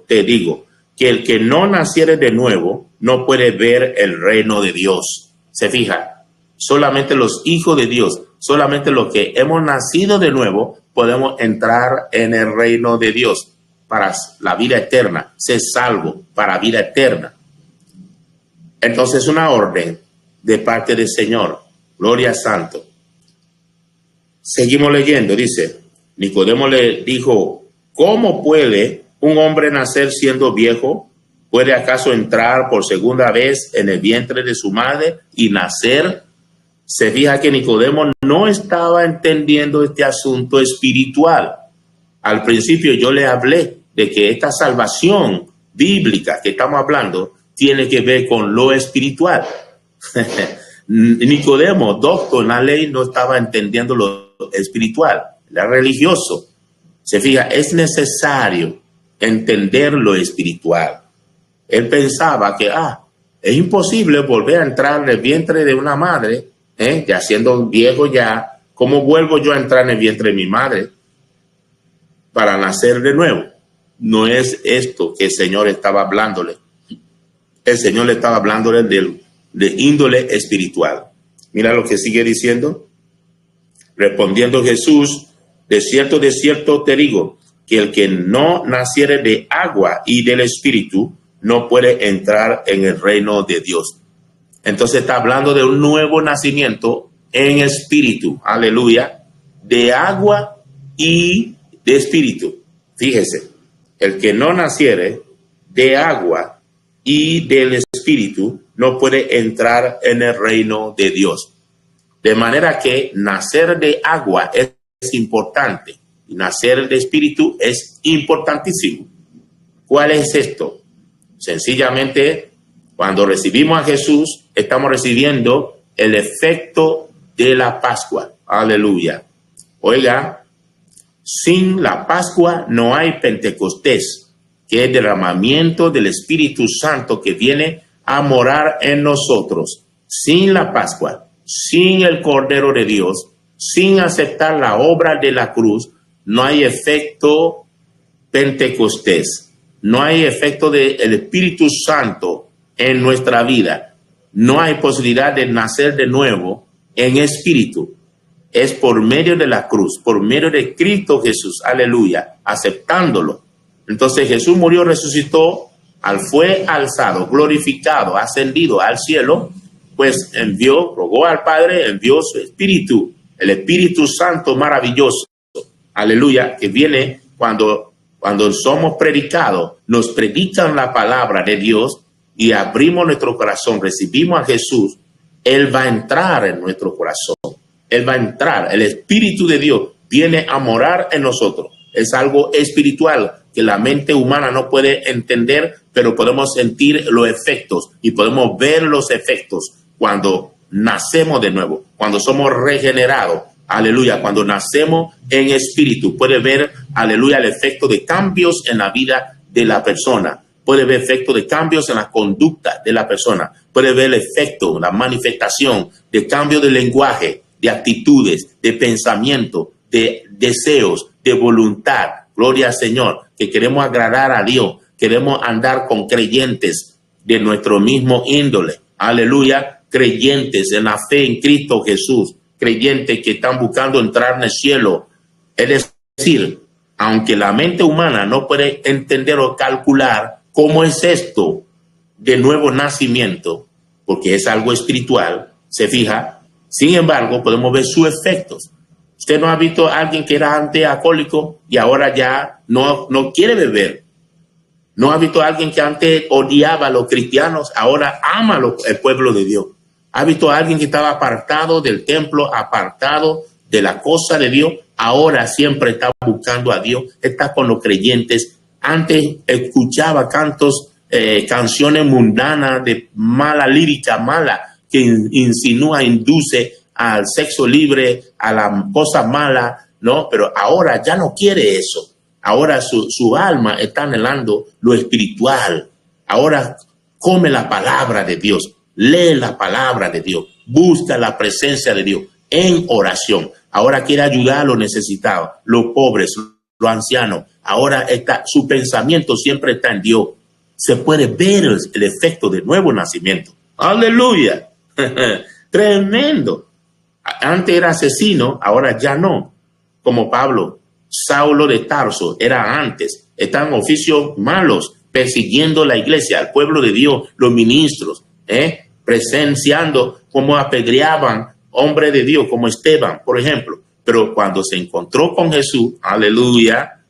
te digo, que el que no naciere de nuevo no puede ver el reino de Dios. Se fija, solamente los hijos de Dios, solamente los que hemos nacido de nuevo, podemos entrar en el reino de Dios para la vida eterna, ser salvo para vida eterna. Entonces, una orden de parte del Señor. Gloria al Santo. Seguimos leyendo, dice, Nicodemo le dijo: ¿cómo puede un hombre nacer siendo viejo? ¿Puede acaso entrar por segunda vez en el vientre de su madre y nacer? Se fija que Nicodemo no estaba entendiendo este asunto espiritual. Al principio yo le hablé de que esta salvación bíblica que estamos hablando tiene que ver con lo espiritual. Nicodemo, doctor en la ley, no estaba entendiendo lo espiritual, era religioso. Se fija, es necesario entender lo espiritual. Él pensaba que es imposible volver a entrar en el vientre de una madre, ya siendo viejo ya. ¿Cómo vuelvo yo a entrar en el vientre de mi madre para nacer de nuevo? No es esto que el Señor estaba hablándole. El Señor le estaba hablándole de índole espiritual. Mira lo que sigue diciendo. Respondiendo Jesús: de cierto te digo, que el que no naciere de agua y del Espíritu no puede entrar en el reino de Dios. Entonces está hablando de un nuevo nacimiento en espíritu, aleluya, de agua y de espíritu. Fíjese, el que no naciere de agua y del espíritu no puede entrar en el reino de Dios. De manera que nacer de agua es importante y nacer de espíritu es importantísimo. ¿Cuál es esto? Sencillamente, cuando recibimos a Jesús, estamos recibiendo el efecto de la Pascua. Aleluya. Oiga, sin la Pascua no hay Pentecostés, que es el derramamiento del Espíritu Santo que viene a morar en nosotros. Sin la Pascua, sin el Cordero de Dios, sin aceptar la obra de la cruz, no hay efecto Pentecostés. No hay efecto del Espíritu Santo en nuestra vida. No hay posibilidad de nacer de nuevo en espíritu. Es por medio de la cruz, por medio de Cristo Jesús, aleluya, aceptándolo. Entonces Jesús murió, resucitó, fue alzado, glorificado, ascendido al cielo, pues rogó al Padre, envió su Espíritu, el Espíritu Santo maravilloso, aleluya, que viene cuando somos predicados, nos predican la palabra de Dios y abrimos nuestro corazón, recibimos a Jesús, Él va a entrar en nuestro corazón. Él va a entrar, el Espíritu de Dios viene a morar en nosotros. Es algo espiritual que la mente humana no puede entender, pero podemos sentir los efectos y podemos ver los efectos cuando nacemos de nuevo, cuando somos regenerados. Aleluya, cuando nacemos en espíritu, puede ver, aleluya, el efecto de cambios en la vida de la persona. Puede ver efecto de cambios en la conducta de la persona. Puede ver el efecto, la manifestación de cambio de lenguaje, de actitudes, de pensamiento, de deseos, de voluntad. Gloria al Señor, que queremos agradar a Dios. Queremos andar con creyentes de nuestro mismo índole. Aleluya, creyentes en la fe en Cristo Jesús. Creyentes que están buscando entrar en el cielo. Es decir, aunque la mente humana no puede entender o calcular cómo es esto de nuevo nacimiento, porque es algo espiritual, se fija, sin embargo, podemos ver sus efectos. Usted no ha visto a alguien que era antes alcohólico y ahora ya no quiere beber. No ha visto a alguien que antes odiaba a los cristianos, ahora ama el pueblo de Dios. Ha visto a alguien que estaba apartado del templo, apartado de la cosa de Dios, ahora siempre está buscando a Dios, está con los creyentes. Antes escuchaba canciones mundanas de mala lírica, mala, que insinúa, induce al sexo libre, a la cosa mala, ¿no? Pero ahora ya no quiere eso. Ahora su alma está anhelando lo espiritual. Ahora come la palabra de Dios. Lee la palabra de Dios, busca la presencia de Dios en oración. Ahora quiere ayudar a los necesitados, los pobres, los ancianos. Ahora su pensamiento siempre está en Dios. Se puede ver el efecto del nuevo nacimiento. ¡Aleluya! Tremendo. Antes era asesino, ahora ya no. Como Pablo, Saulo de Tarso era antes. Están oficios malos, persiguiendo la iglesia, al pueblo de Dios, los ministros, presenciando cómo apedreaban hombres de Dios como Esteban, por ejemplo. Pero cuando se encontró con Jesús, aleluya,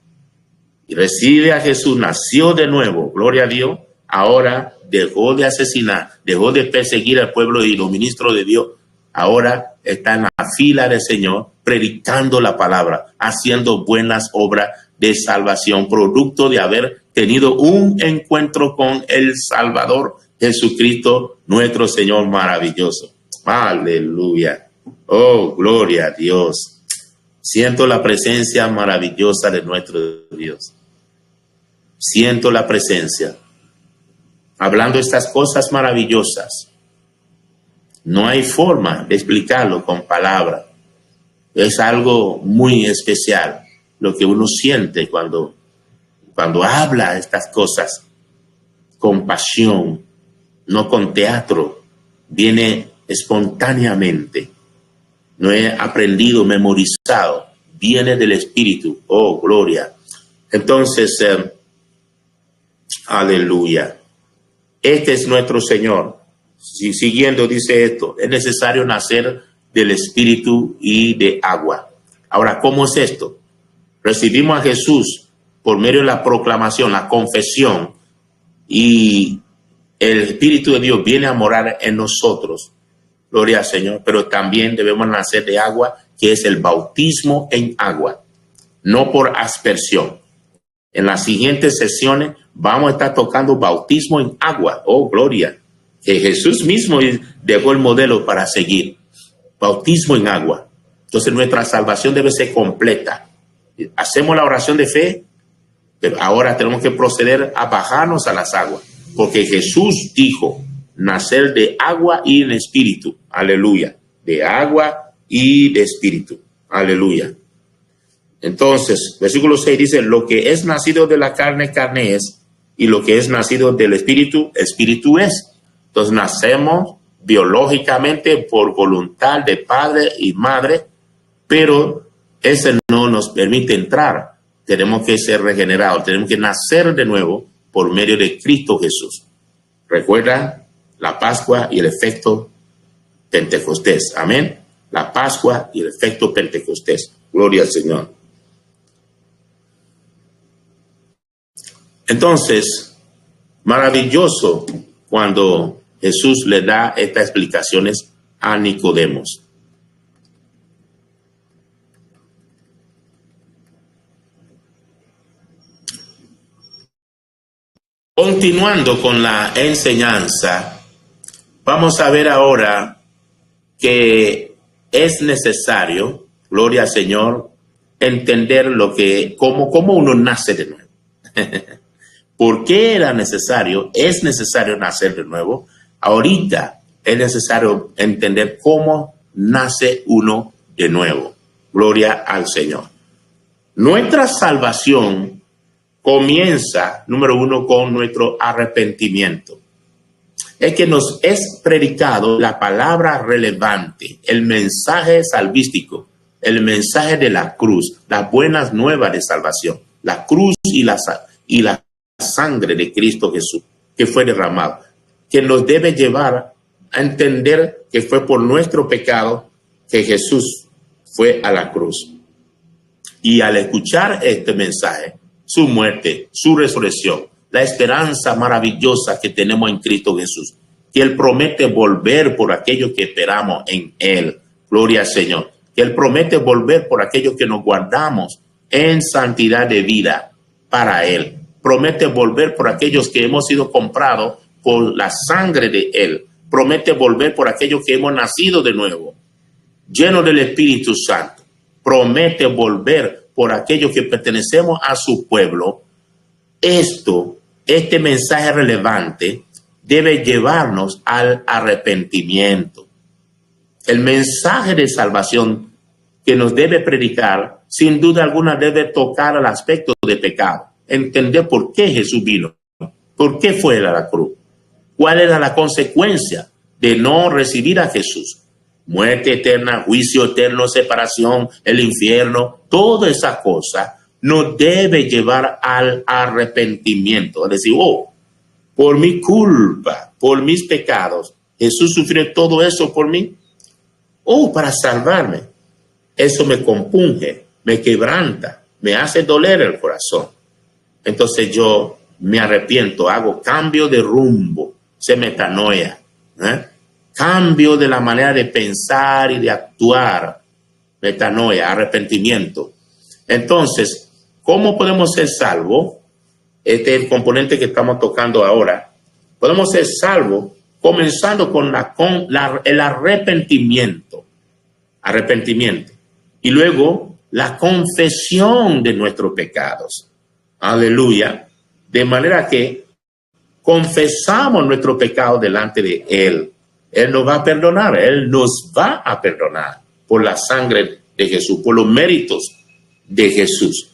y recibe a Jesús, nació de nuevo, gloria a Dios, ahora dejó de asesinar, dejó de perseguir al pueblo y los ministros de Dios. Ahora está en la fila del Señor, predicando la palabra, haciendo buenas obras de salvación, producto de haber tenido un encuentro con el Salvador Jesucristo, nuestro Señor maravilloso. Aleluya. Oh, gloria a Dios. Siento la presencia maravillosa de nuestro Dios. Siento la presencia. Hablando estas cosas maravillosas. No hay forma de explicarlo con palabras. Es algo muy especial lo que uno siente cuando habla estas cosas con pasión, no con teatro. Viene espontáneamente. No he aprendido, memorizado. Viene del Espíritu. Oh, gloria. Entonces, aleluya. Este es nuestro Señor. Si siguiendo dice esto, es necesario nacer del Espíritu y de agua. Ahora, ¿cómo es esto? Recibimos a Jesús por medio de la proclamación, la confesión, y el Espíritu de Dios viene a morar en nosotros. Gloria al Señor. Pero también debemos nacer de agua, que es el bautismo en agua, no por aspersión. En las siguientes sesiones vamos a estar tocando bautismo en agua. Oh, gloria. Que Jesús mismo dejó el modelo para seguir. Bautismo en agua. Entonces nuestra salvación debe ser completa. Hacemos la oración de fe, pero ahora tenemos que proceder a bajarnos a las aguas. Porque Jesús dijo, nacer de agua y en espíritu. Aleluya. De agua y de espíritu. Aleluya. Entonces, versículo 6 dice, lo que es nacido de la carne, carne es, y lo que es nacido del espíritu, espíritu es. Entonces, nacemos biológicamente por voluntad de padre y madre, pero ese no nos permite entrar. Tenemos que ser regenerados, tenemos que nacer de nuevo por medio de Cristo Jesús. Recuerda la Pascua y el efecto Pentecostés. Amén. La Pascua y el efecto Pentecostés. Gloria al Señor. Entonces, maravilloso cuando Jesús le da estas explicaciones a Nicodemos. Continuando con la enseñanza, vamos a ver ahora que es necesario, gloria al Señor, entender cómo uno nace de nuevo. ¿Por qué era necesario? Es necesario nacer de nuevo. Ahorita es necesario entender cómo nace uno de nuevo. Gloria al Señor. Nuestra salvación comienza, número uno, con nuestro arrepentimiento. Es que nos es predicado la palabra relevante, el mensaje salvístico, el mensaje de la cruz, las buenas nuevas de salvación, la cruz y la sangre de Cristo Jesús que fue derramado, que nos debe llevar a entender que fue por nuestro pecado que Jesús fue a la cruz. Y al escuchar este mensaje, su muerte, su resurrección, la esperanza maravillosa que tenemos en Cristo Jesús, que Él promete volver por aquellos que esperamos en Él. Gloria al Señor. Que Él promete volver por aquellos que nos guardamos en santidad de vida para Él. Promete volver por aquellos que hemos sido comprados por la sangre de Él. Promete volver por aquellos que hemos nacido de nuevo, llenos del Espíritu Santo. Promete volver por aquellos que pertenecemos a su pueblo. Este mensaje relevante debe llevarnos al arrepentimiento. El mensaje de salvación que nos debe predicar, sin duda alguna, debe tocar el aspecto de pecado. Entender por qué Jesús vino, por qué fue a la cruz, cuál era la consecuencia de no recibir a Jesús. Muerte eterna, juicio eterno, separación, el infierno, toda esa cosa nos debe llevar al arrepentimiento. Es decir, por mi culpa, por mis pecados, Jesús sufrió todo eso por mí. Para salvarme. Eso me compunge, me quebranta, me hace doler el corazón. Entonces yo me arrepiento, hago cambio de rumbo, se metanoia, cambio de la manera de pensar y de actuar, metanoia, arrepentimiento. Entonces, ¿cómo podemos ser salvos? Este es el componente que estamos tocando ahora. Podemos ser salvos comenzando con el arrepentimiento. Y luego la confesión de nuestros pecados. Aleluya. De manera que confesamos nuestro pecado delante de Él. Él nos va a perdonar. Él nos va a perdonar por la sangre de Jesús, por los méritos de Jesús.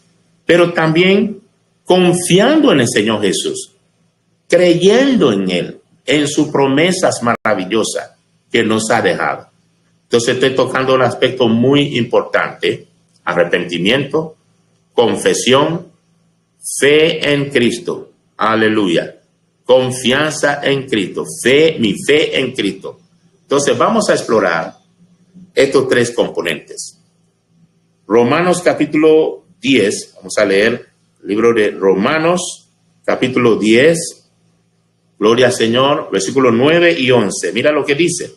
Pero también confiando en el Señor Jesús, creyendo en Él, en sus promesas maravillosas que nos ha dejado. Entonces estoy tocando un aspecto muy importante: arrepentimiento, confesión, Fe en Cristo. Aleluya. Confianza en Cristo. Mi fe en Cristo. Entonces vamos a explorar estos tres componentes. Romanos capítulo 10. Vamos a leer el libro de Romanos capítulo 10. Gloria al Señor. Versículos 9 y 11. Mira lo que dice.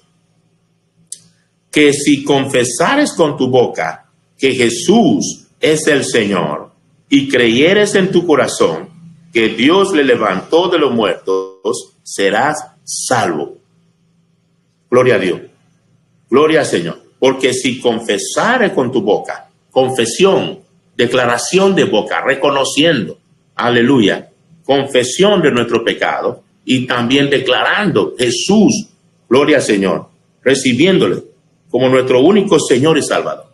Que si confesares con tu boca que Jesús es el Señor y creyeres en tu corazón que Dios le levantó de los muertos, serás salvo. Gloria a Dios. Gloria al Señor. Porque si confesares con tu boca, confesión, declaración de boca, reconociendo, aleluya, confesión de nuestro pecado y también declarando Jesús, gloria al Señor, recibiéndole como nuestro único Señor y Salvador,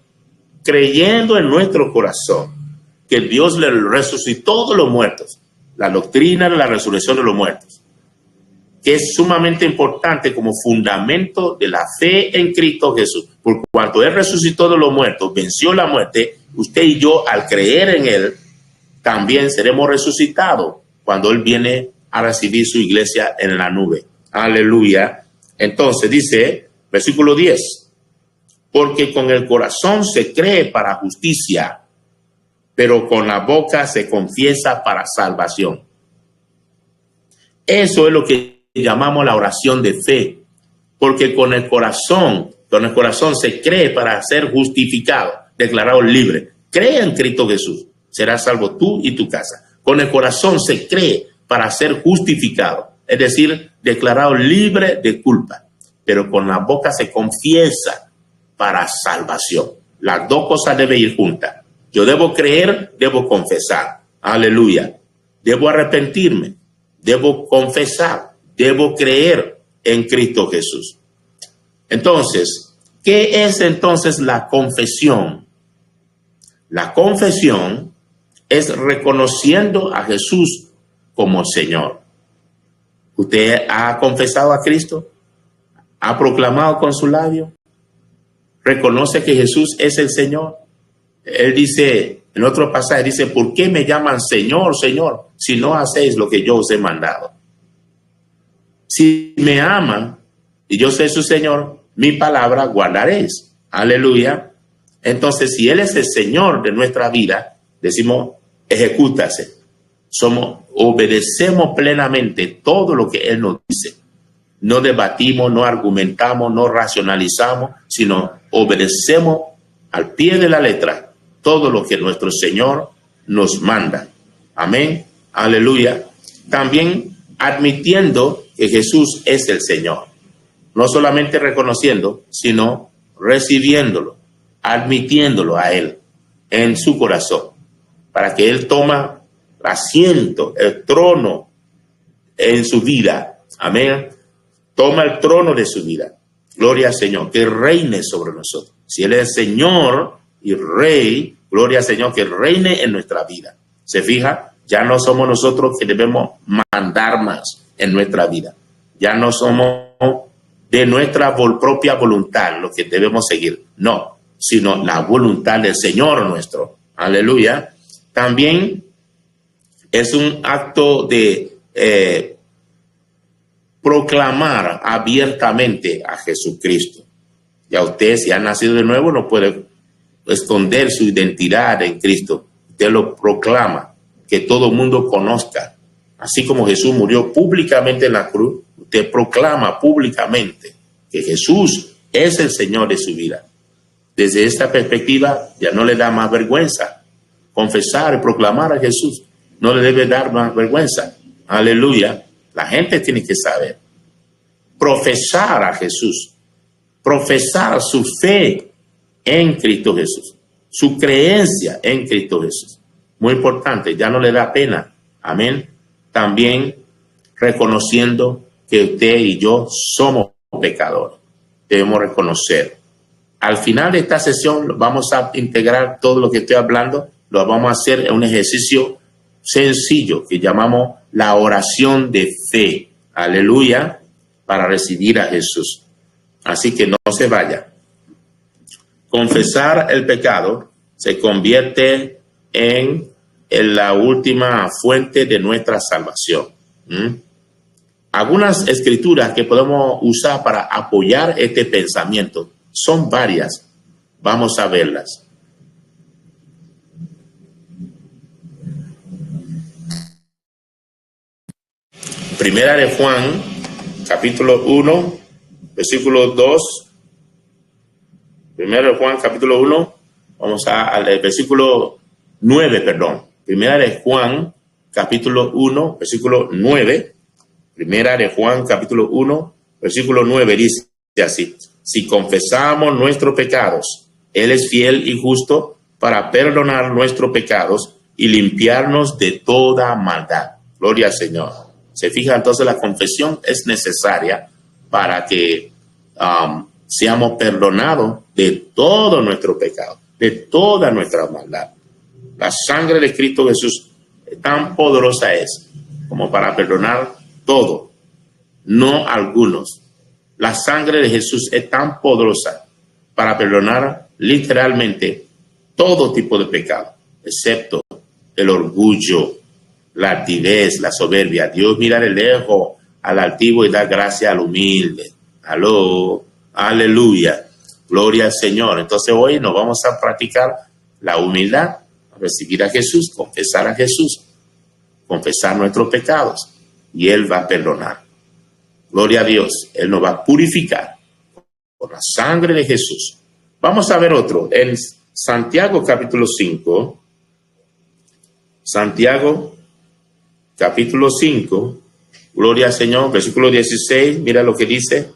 creyendo en nuestro corazón que Dios le resucitó de los muertos, la doctrina de la resurrección de los muertos, que es sumamente importante como fundamento de la fe en Cristo Jesús. Por cuanto Él resucitó de los muertos, venció la muerte, usted y yo, al creer en Él, también seremos resucitados cuando Él viene a recibir su iglesia en la nube. Aleluya. Entonces dice, versículo 10, porque con el corazón se cree para justicia, pero con la boca se confiesa para salvación. Eso es lo que llamamos la oración de fe, porque con el corazón se cree para ser justificado, declarado libre. Cree en Cristo Jesús, serás salvo tú y tu casa. Con el corazón se cree para ser justificado, es decir, declarado libre de culpa, pero con la boca se confiesa para salvación. Las dos cosas deben ir juntas. Yo debo creer, debo confesar. Aleluya. Debo arrepentirme, debo confesar, debo creer en Cristo Jesús. Entonces, ¿qué es entonces la confesión? La confesión es reconociendo a Jesús como Señor. ¿Usted ha confesado a Cristo? ¿Ha proclamado con su labio? ¿Reconoce que Jesús es el Señor? Él dice, en otro pasaje dice, ¿por qué me llaman Señor, Señor, si no hacéis lo que yo os he mandado? Si me aman y yo soy su Señor, mi palabra guardaréis. Aleluya. Entonces, si Él es el Señor de nuestra vida, decimos, ejecútase. Obedecemos plenamente todo lo que Él nos dice. No debatimos, no argumentamos, no racionalizamos, sino obedecemos al pie de la letra todo lo que nuestro Señor nos manda. Amén. Aleluya. También admitiendo que Jesús es el Señor. No solamente reconociendo, sino recibiéndolo, admitiéndolo a Él en su corazón, para que Él toma asiento, el trono en su vida. Amén. Toma el trono de su vida. Gloria al Señor, que reine sobre nosotros. Si Él es Señor y Rey, gloria al Señor, que reine en nuestra vida. ¿Se fija? Ya no somos nosotros que debemos mandar más en nuestra vida. Ya no somos de nuestra propia voluntad lo que debemos seguir. No, sino la voluntad del Señor nuestro. Aleluya. También es un acto de proclamar abiertamente a Jesucristo. Ya usted, si ha nacido de nuevo, no puede esconder su identidad en Cristo. Usted lo proclama, que todo el mundo conozca. Así como Jesús murió públicamente en la cruz, usted proclama públicamente que Jesús es el Señor de su vida. Desde esta perspectiva, ya no le da más vergüenza confesar y proclamar a Jesús. No le debe dar más vergüenza. Aleluya. La gente tiene que saber. Profesar a Jesús. Profesar su fe en Cristo Jesús. Su creencia en Cristo Jesús. Muy importante. Ya no le da pena. Amén. También reconociendo que usted y yo somos pecadores. Debemos reconocer. Al final de esta sesión vamos a integrar todo lo que estoy hablando. Lo vamos a hacer en un ejercicio sencillo que llamamos la oración de fe. Aleluya. Para recibir a Jesús. Así que no se vaya. Confesar el pecado se convierte en la última fuente de nuestra salvación. Algunas escrituras que podemos usar para apoyar este pensamiento son varias. Vamos a verlas. Primera de Juan, capítulo 1, versículo 2. Primera de Juan, capítulo 1, vamos al versículo 9, perdón. Primera de Juan, capítulo 1, versículo 9. Primera de Juan, capítulo 1, versículo 9, dice así: si confesamos nuestros pecados, Él es fiel y justo para perdonar nuestros pecados y limpiarnos de toda maldad. Gloria al Señor. Se fija, entonces la confesión es necesaria para que seamos perdonados de todo nuestro pecado, de toda nuestra maldad. La sangre de Cristo Jesús tan poderosa es como para perdonar todo, no algunos. La sangre de Jesús es tan poderosa para perdonar literalmente todo tipo de pecado, excepto el orgullo, la altivez, la soberbia. Dios mira de lejos al altivo y da gracia al humilde. Aló, aleluya, gloria al Señor. Entonces hoy nos vamos a practicar la humildad, recibir a Jesús, confesar nuestros pecados y Él va a perdonar. Gloria a Dios, Él nos va a purificar por la sangre de Jesús. Vamos a ver otro, en Santiago capítulo 5, Santiago capítulo 5, gloria al Señor, versículo 16, mira lo que dice,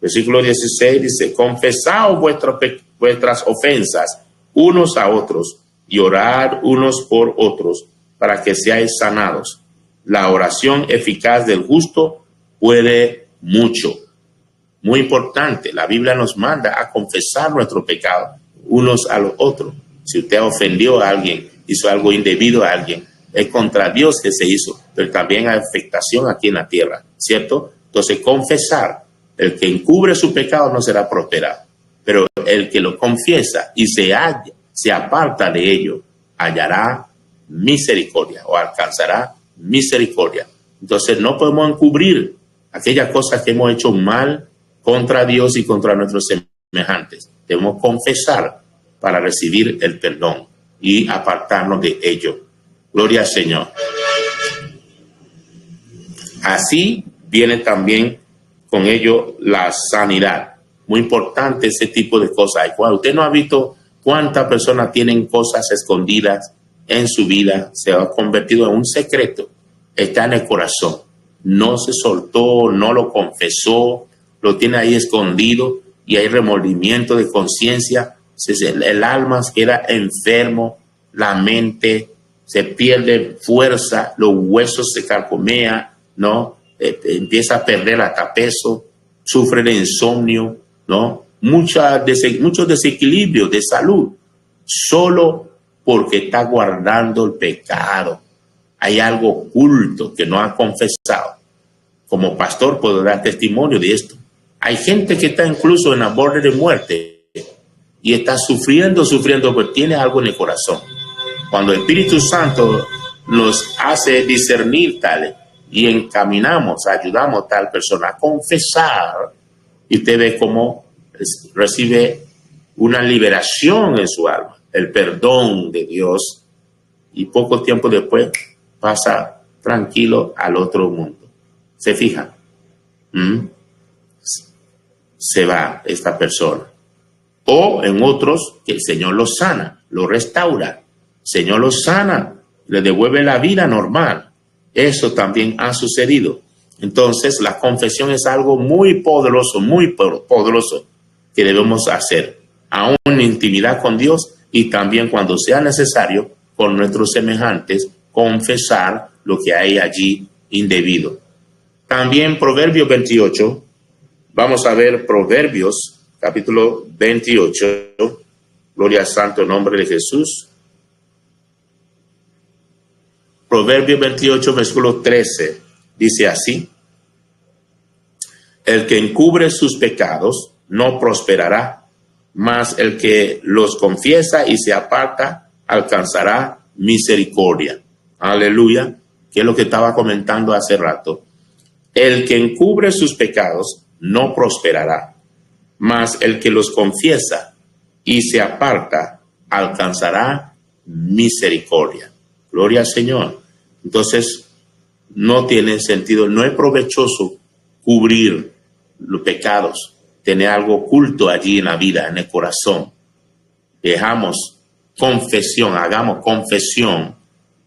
versículo 16 dice: confesaos vuestras ofensas unos a otros y orad unos por otros para que seáis sanados. La oración eficaz del justo puede mucho. Muy importante, la Biblia nos manda a confesar nuestro pecado unos a los otros. Si usted ofendió a alguien, hizo algo indebido a alguien, es contra Dios que se hizo, pero también hay afectación aquí en la tierra, ¿cierto? Entonces, confesar, el que encubre su pecado no será prosperado, pero el que lo confiesa y se aparta de ello, hallará misericordia o alcanzará misericordia. Entonces, no podemos encubrir aquellas cosas que hemos hecho mal contra Dios y contra nuestros semejantes. Debemos confesar para recibir el perdón y apartarnos de ello. Gloria al Señor. Así viene también con ello la sanidad. Muy importante ese tipo de cosas. Usted no ha visto cuántas personas tienen cosas escondidas en su vida, se ha convertido en un secreto, está en el corazón. No se soltó, no lo confesó, lo tiene ahí escondido y hay remordimiento de conciencia. El alma queda enfermo, la mente se pierde fuerza, los huesos se carcomean, ¿no? Empieza a perder hasta peso, sufre de insomnio, ¿no? Muchos desequilibrios de salud, solo porque está guardando el pecado. Hay algo oculto que no ha confesado. Como pastor puedo dar testimonio de esto. Hay gente que está incluso en la borde de muerte y está sufriendo porque tiene algo en el corazón. Cuando el Espíritu Santo nos hace discernir tal y encaminamos, ayudamos a tal persona a confesar, y usted ve cómo recibe una liberación en su alma, el perdón de Dios, y poco tiempo después pasa tranquilo al otro mundo. ¿Se fijan? Se va esta persona. O en otros que el Señor los sana, los restaura. Señor los sana, le devuelve la vida normal. Eso también ha sucedido. Entonces, la confesión es algo muy poderoso que debemos hacer, aún en intimidad con Dios y también cuando sea necesario con nuestros semejantes, confesar lo que hay allí indebido. También Proverbios 28, vamos a ver Proverbios capítulo 28, gloria al santo nombre de Jesús. Proverbios 28, versículo 13, dice así: el que encubre sus pecados no prosperará, mas el que los confiesa y se aparta alcanzará misericordia. Aleluya, que es lo que estaba comentando hace rato. El que encubre sus pecados no prosperará, mas el que los confiesa y se aparta alcanzará misericordia. Gloria al Señor. Entonces, no tiene sentido, no es provechoso cubrir los pecados, tener algo oculto allí en la vida, en el corazón. Dejamos confesión, hagamos confesión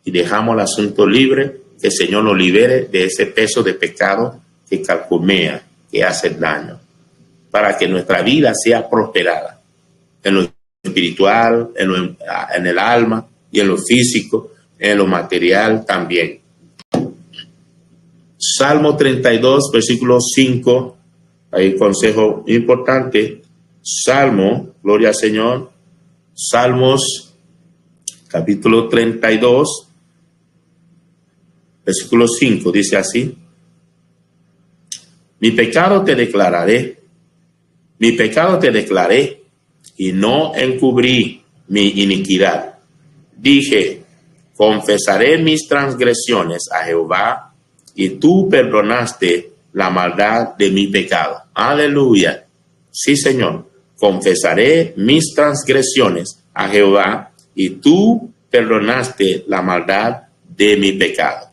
y dejamos el asunto libre, que el Señor nos libere de ese peso de pecado que calcumea, que hace daño, para que nuestra vida sea prosperada en lo espiritual, en el alma y en lo físico, en lo material también. Salmo 32, versículo 5, hay un consejo importante. Salmo, gloria al Señor, Salmos, capítulo 32, versículo 5, dice así: mi pecado te declararé y no encubrí mi iniquidad. Dije, confesaré mis transgresiones a Jehová, y tú perdonaste la maldad de mi pecado. Aleluya. Sí, Señor. Confesaré mis transgresiones a Jehová, y tú perdonaste la maldad de mi pecado.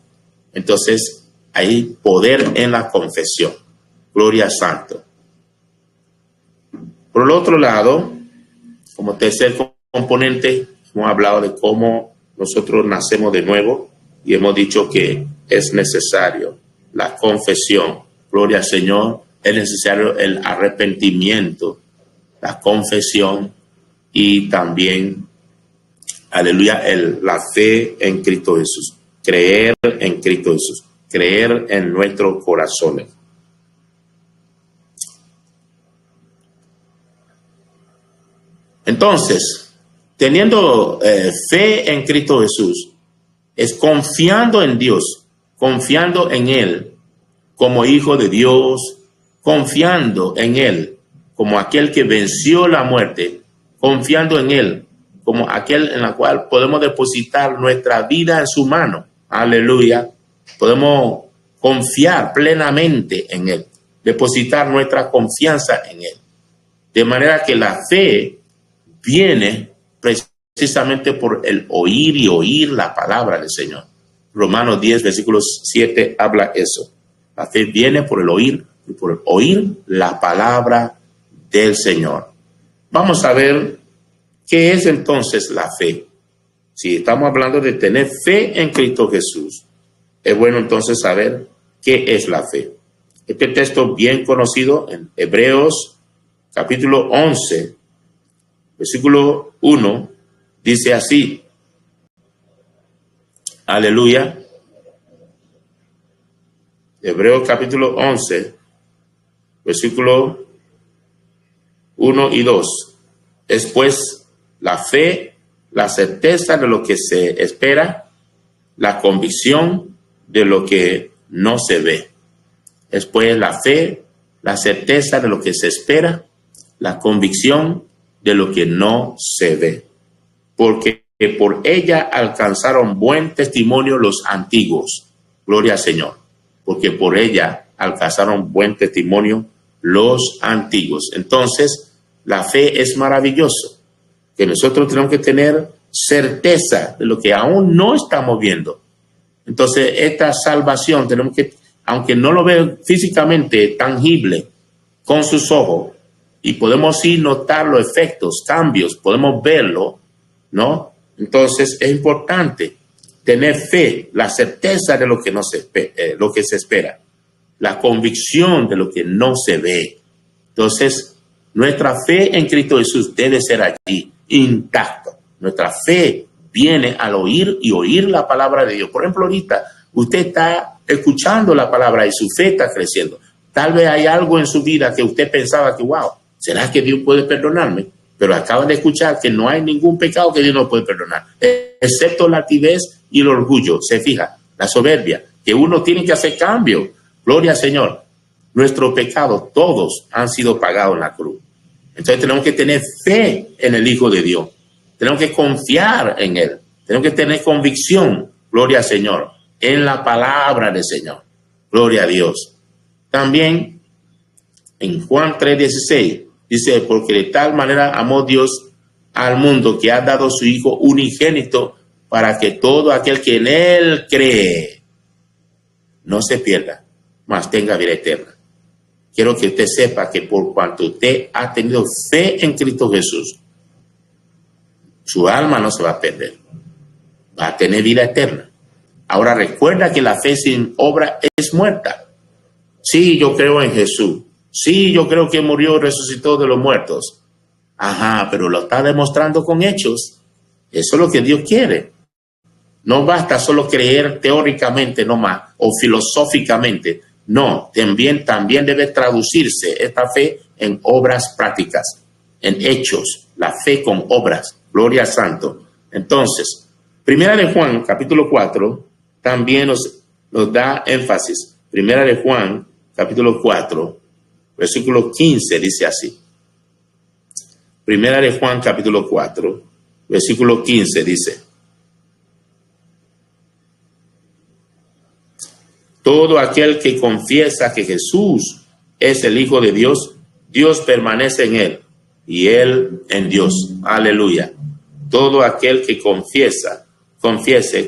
Entonces, hay poder en la confesión. Gloria al Santo. Por el otro lado, como tercer componente, hemos hablado de cómo nosotros nacemos de nuevo y hemos dicho que es necesario la confesión. Gloria al Señor. Es necesario el arrepentimiento, la confesión y también, aleluya, la fe en Cristo Jesús. Creer en Cristo Jesús. Creer en nuestros corazones. Entonces, teniendo fe en Cristo Jesús, es confiando en Dios, confiando en Él como Hijo de Dios, confiando en Él como aquel que venció la muerte, confiando en Él como aquel en la cual podemos depositar nuestra vida en su mano. Aleluya. Podemos confiar plenamente en Él, depositar nuestra confianza en Él. De manera que la fe viene precisamente por el oír y oír la palabra del Señor. Romanos 10, versículo 7 habla eso. La fe viene por el oír y por el oír la palabra del Señor. Vamos a ver qué es entonces la fe. Si estamos hablando de tener fe en Cristo Jesús, es bueno entonces saber qué es la fe. Este texto bien conocido en Hebreos capítulo 11, versículo 1, dice así. Aleluya. Hebreos capítulo 11, versículo 1 y 2. Es pues la fe, la certeza de lo que se espera, la convicción de lo que no se ve. Es pues la fe, la certeza de lo que se espera, la convicción de lo que no se ve. Porque por ella alcanzaron buen testimonio los antiguos. Gloria al Señor. Porque por ella alcanzaron buen testimonio los antiguos. Entonces, la fe es maravilloso. Que nosotros tenemos que tener certeza de lo que aún no estamos viendo. Entonces, esta salvación tenemos que, aunque no lo veo físicamente tangible con sus ojos, y podemos sí notar los efectos, cambios, podemos verlo, ¿no? Entonces, es importante tener fe, la certeza de lo que no se lo que se espera, la convicción de lo que no se ve. Entonces, nuestra fe en Cristo Jesús debe ser allí, intacto. Nuestra fe viene al oír y oír la palabra de Dios. Por ejemplo, ahorita usted está escuchando la palabra y su fe está creciendo. Tal vez hay algo en su vida que usted pensaba que, wow, ¿será que Dios puede perdonarme? Pero acaban de escuchar que no hay ningún pecado que Dios no puede perdonar, excepto la altivez y el orgullo. Se fija, la soberbia, que uno tiene que hacer cambio. Gloria al Señor. Nuestros pecados, todos han sido pagados en la cruz. Entonces tenemos que tener fe en el Hijo de Dios. Tenemos que confiar en Él. Tenemos que tener convicción, gloria al Señor, en la palabra del Señor. Gloria a Dios. También en Juan 3:16 dice, porque de tal manera amó Dios al mundo que ha dado su Hijo unigénito para que todo aquel que en Él cree no se pierda, mas tenga vida eterna. Quiero que usted sepa que por cuanto usted ha tenido fe en Cristo Jesús, su alma no se va a perder, va a tener vida eterna. Ahora recuerda que la fe sin obra es muerta. Sí, yo creo en Jesús. Sí, yo creo que murió y resucitó de los muertos. Ajá, pero lo está demostrando con hechos. Eso es lo que Dios quiere. No basta solo creer teóricamente nomás o filosóficamente. No, también debe traducirse esta fe en obras prácticas, en hechos, la fe con obras. Gloria al Santo. Entonces, Primera de Juan, capítulo 4, también nos da énfasis. Primera de Juan, capítulo 4, versículo 15, dice así. Primera de Juan, capítulo 4, versículo 15, dice. Todo aquel que confiesa que Jesús es el Hijo de Dios, Dios permanece en él y él en Dios. Aleluya. Todo aquel que confiese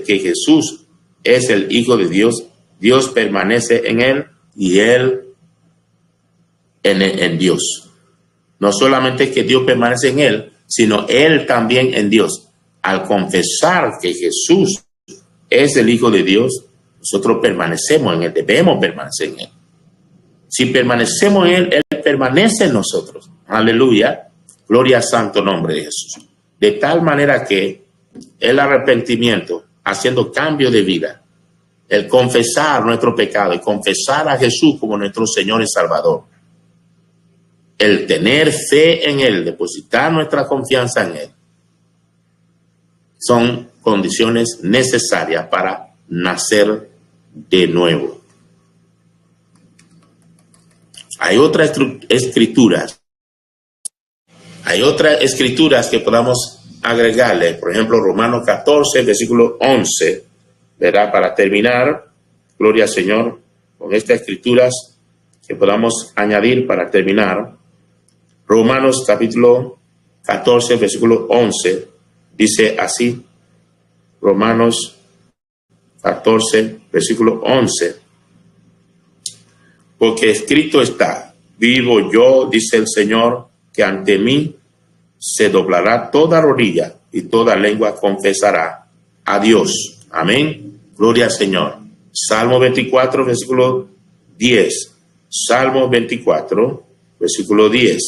que Jesús es el Hijo de Dios, Dios permanece en él y él en Dios. No solamente que Dios permanece en él, sino él también en Dios. Al confesar que Jesús es el Hijo de Dios, nosotros permanecemos en él, debemos permanecer en él. Si permanecemos en él, él permanece en nosotros. Aleluya. Gloria al santo nombre de Jesús. De tal manera que el arrepentimiento, haciendo cambio de vida, el confesar nuestro pecado y confesar a Jesús como nuestro Señor y Salvador, el tener fe en él, depositar nuestra confianza en él, son condiciones necesarias para nacer de nuevo. Hay otras escrituras que podamos agregarle, por ejemplo, Romanos 14, versículo 11, ¿verdad? Para terminar, gloria al Señor, con estas escrituras que podamos añadir para terminar. Romanos capítulo 14, versículo 11, dice así, Romanos 14, versículo 11, porque escrito está, vivo yo, dice el Señor, que ante mí se doblará toda rodilla y toda lengua confesará a Dios. Amén. Gloria al Señor. Salmo 24, versículo 10. Salmo 24, versículo 10.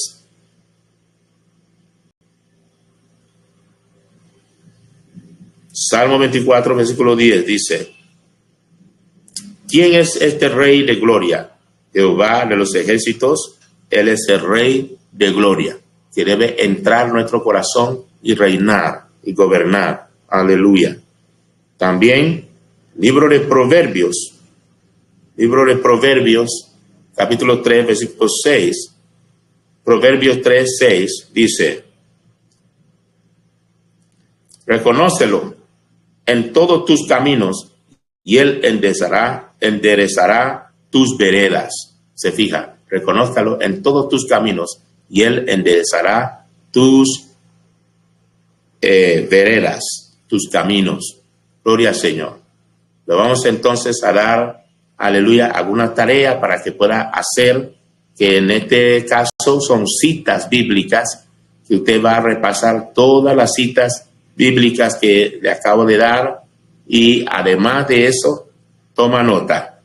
Salmo 24, versículo 10 dice, ¿quién es este Rey de gloria? Jehová de los ejércitos, Él es el Rey de gloria, que debe entrar en nuestro corazón y reinar y gobernar. Aleluya. También, libro de Proverbios, capítulo 3, versículo 6, Proverbios 3, 6, dice, reconócelo en todos tus caminos y él enderezará tus veredas. Se fija, reconózcalo en todos tus caminos y él enderezará tus veredas, tus caminos. Gloria al Señor. Le vamos entonces a dar, aleluya, alguna tarea para que pueda hacer, que en este caso son citas bíblicas, que usted va a repasar todas las citas bíblicas que le acabo de dar, y además de eso, toma nota.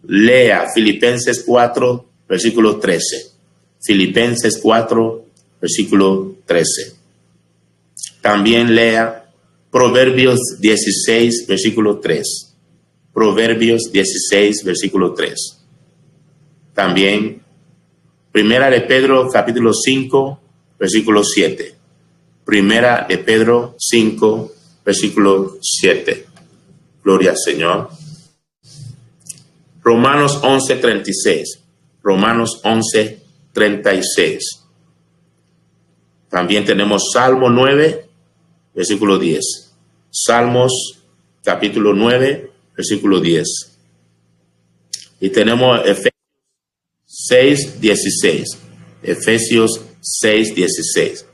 Lea Filipenses 4, versículo 13. Filipenses 4, versículo 13. También lea Proverbios 16, versículo 3. Proverbios 16, versículo 3. También Primera de Pedro, capítulo 5, versículo 7. Primera de Pedro 5, versículo 7. Gloria al Señor. Romanos 11, 36. Romanos 11, 36. También tenemos Salmo 9, versículo 10. Salmos capítulo 9, versículo 10. Y tenemos Efesios 6, 16. Efesios 6, 16.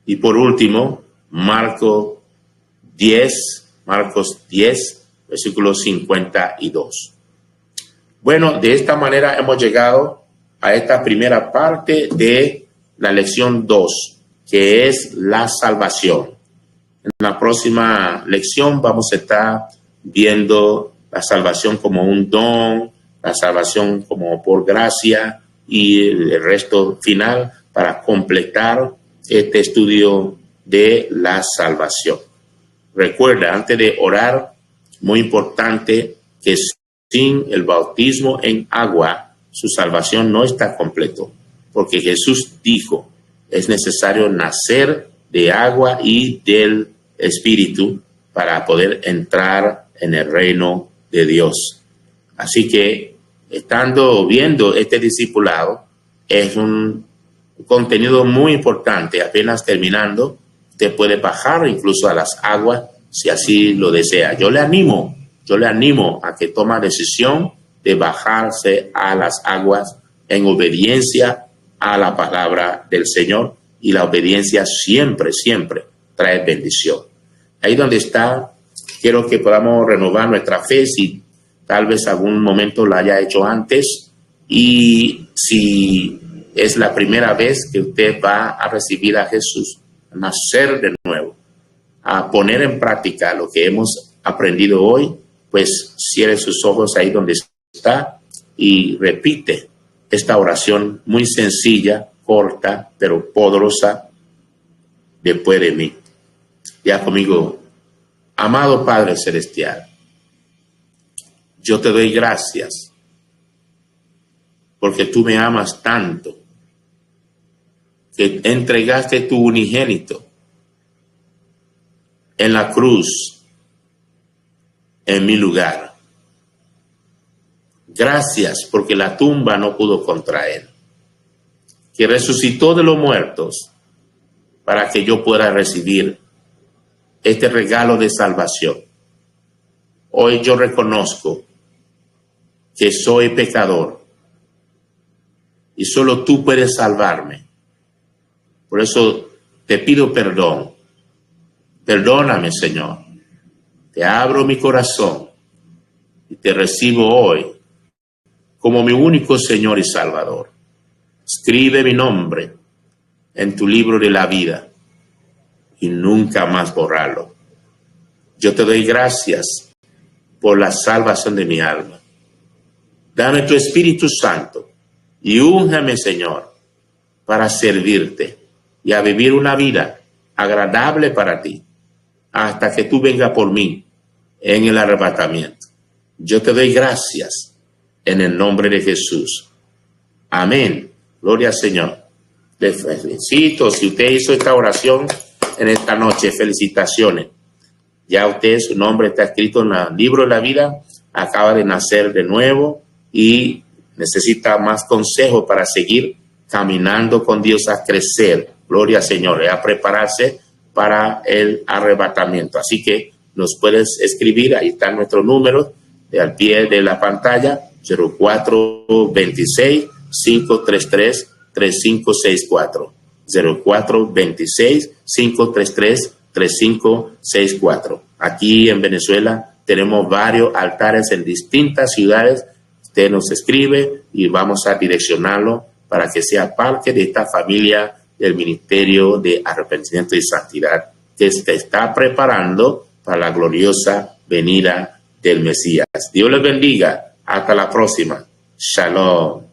Y por último, Marcos 10, versículo 52. Bueno, de esta manera hemos llegado a esta primera parte de la lección 2, que es la salvación. En la próxima lección vamos a estar viendo la salvación como un don, la salvación como por gracia y el resto final para completar este estudio de la salvación. Recuerda, antes de orar, muy importante que sin el bautismo en agua, su salvación no está completo, porque Jesús dijo, es necesario nacer de agua y del Espíritu para poder entrar en el reino de Dios. Así que, viendo este discipulado, es un contenido muy importante. Apenas terminando, usted puede bajar incluso a las aguas si así lo desea. Yo le animo a que tome decisión de bajarse a las aguas en obediencia a la palabra del Señor, y la obediencia siempre trae bendición. Ahí donde está, quiero que podamos renovar nuestra fe, si tal vez algún momento la haya hecho antes, y si es la primera vez que usted va a recibir a Jesús, a nacer de nuevo, a poner en práctica lo que hemos aprendido hoy, pues cierre sus ojos ahí donde está y repite esta oración muy sencilla, corta, pero poderosa después de mí. Ya conmigo. Amado Padre Celestial, yo te doy gracias porque tú me amas tanto que entregaste tu unigénito en la cruz en mi lugar. Gracias porque la tumba no pudo contra él, que resucitó de los muertos para que yo pueda recibir este regalo de salvación. Hoy yo reconozco que soy pecador y solo tú puedes salvarme. Por eso te pido perdón. Perdóname, Señor. Te abro mi corazón y te recibo hoy como mi único Señor y Salvador. Escribe mi nombre en tu libro de la vida y nunca más borrarlo. Yo te doy gracias por la salvación de mi alma. Dame tu Espíritu Santo y úngeme, Señor, para servirte y a vivir una vida agradable para ti hasta que tú vengas por mí en el arrebatamiento. Yo te doy gracias en el nombre de Jesús. Amén. Gloria al Señor. Le felicito. Si usted hizo esta oración en esta noche, felicitaciones. Ya usted, su nombre está escrito en el libro de la vida, acaba de nacer de nuevo y necesita más consejo para seguir caminando con Dios, a crecer. Gloria al Señor, a prepararse para el arrebatamiento. Así que nos puedes escribir, ahí están nuestros números al pie de la pantalla, 0426-533-3564. 0426-533-3564. Aquí en Venezuela tenemos varios altares en distintas ciudades. Usted nos escribe y vamos a direccionarlo para que sea parte de esta familia del Ministerio de Arrepentimiento y Santidad que se está preparando para la gloriosa venida del Mesías. Dios les bendiga. Hasta la próxima. Shalom.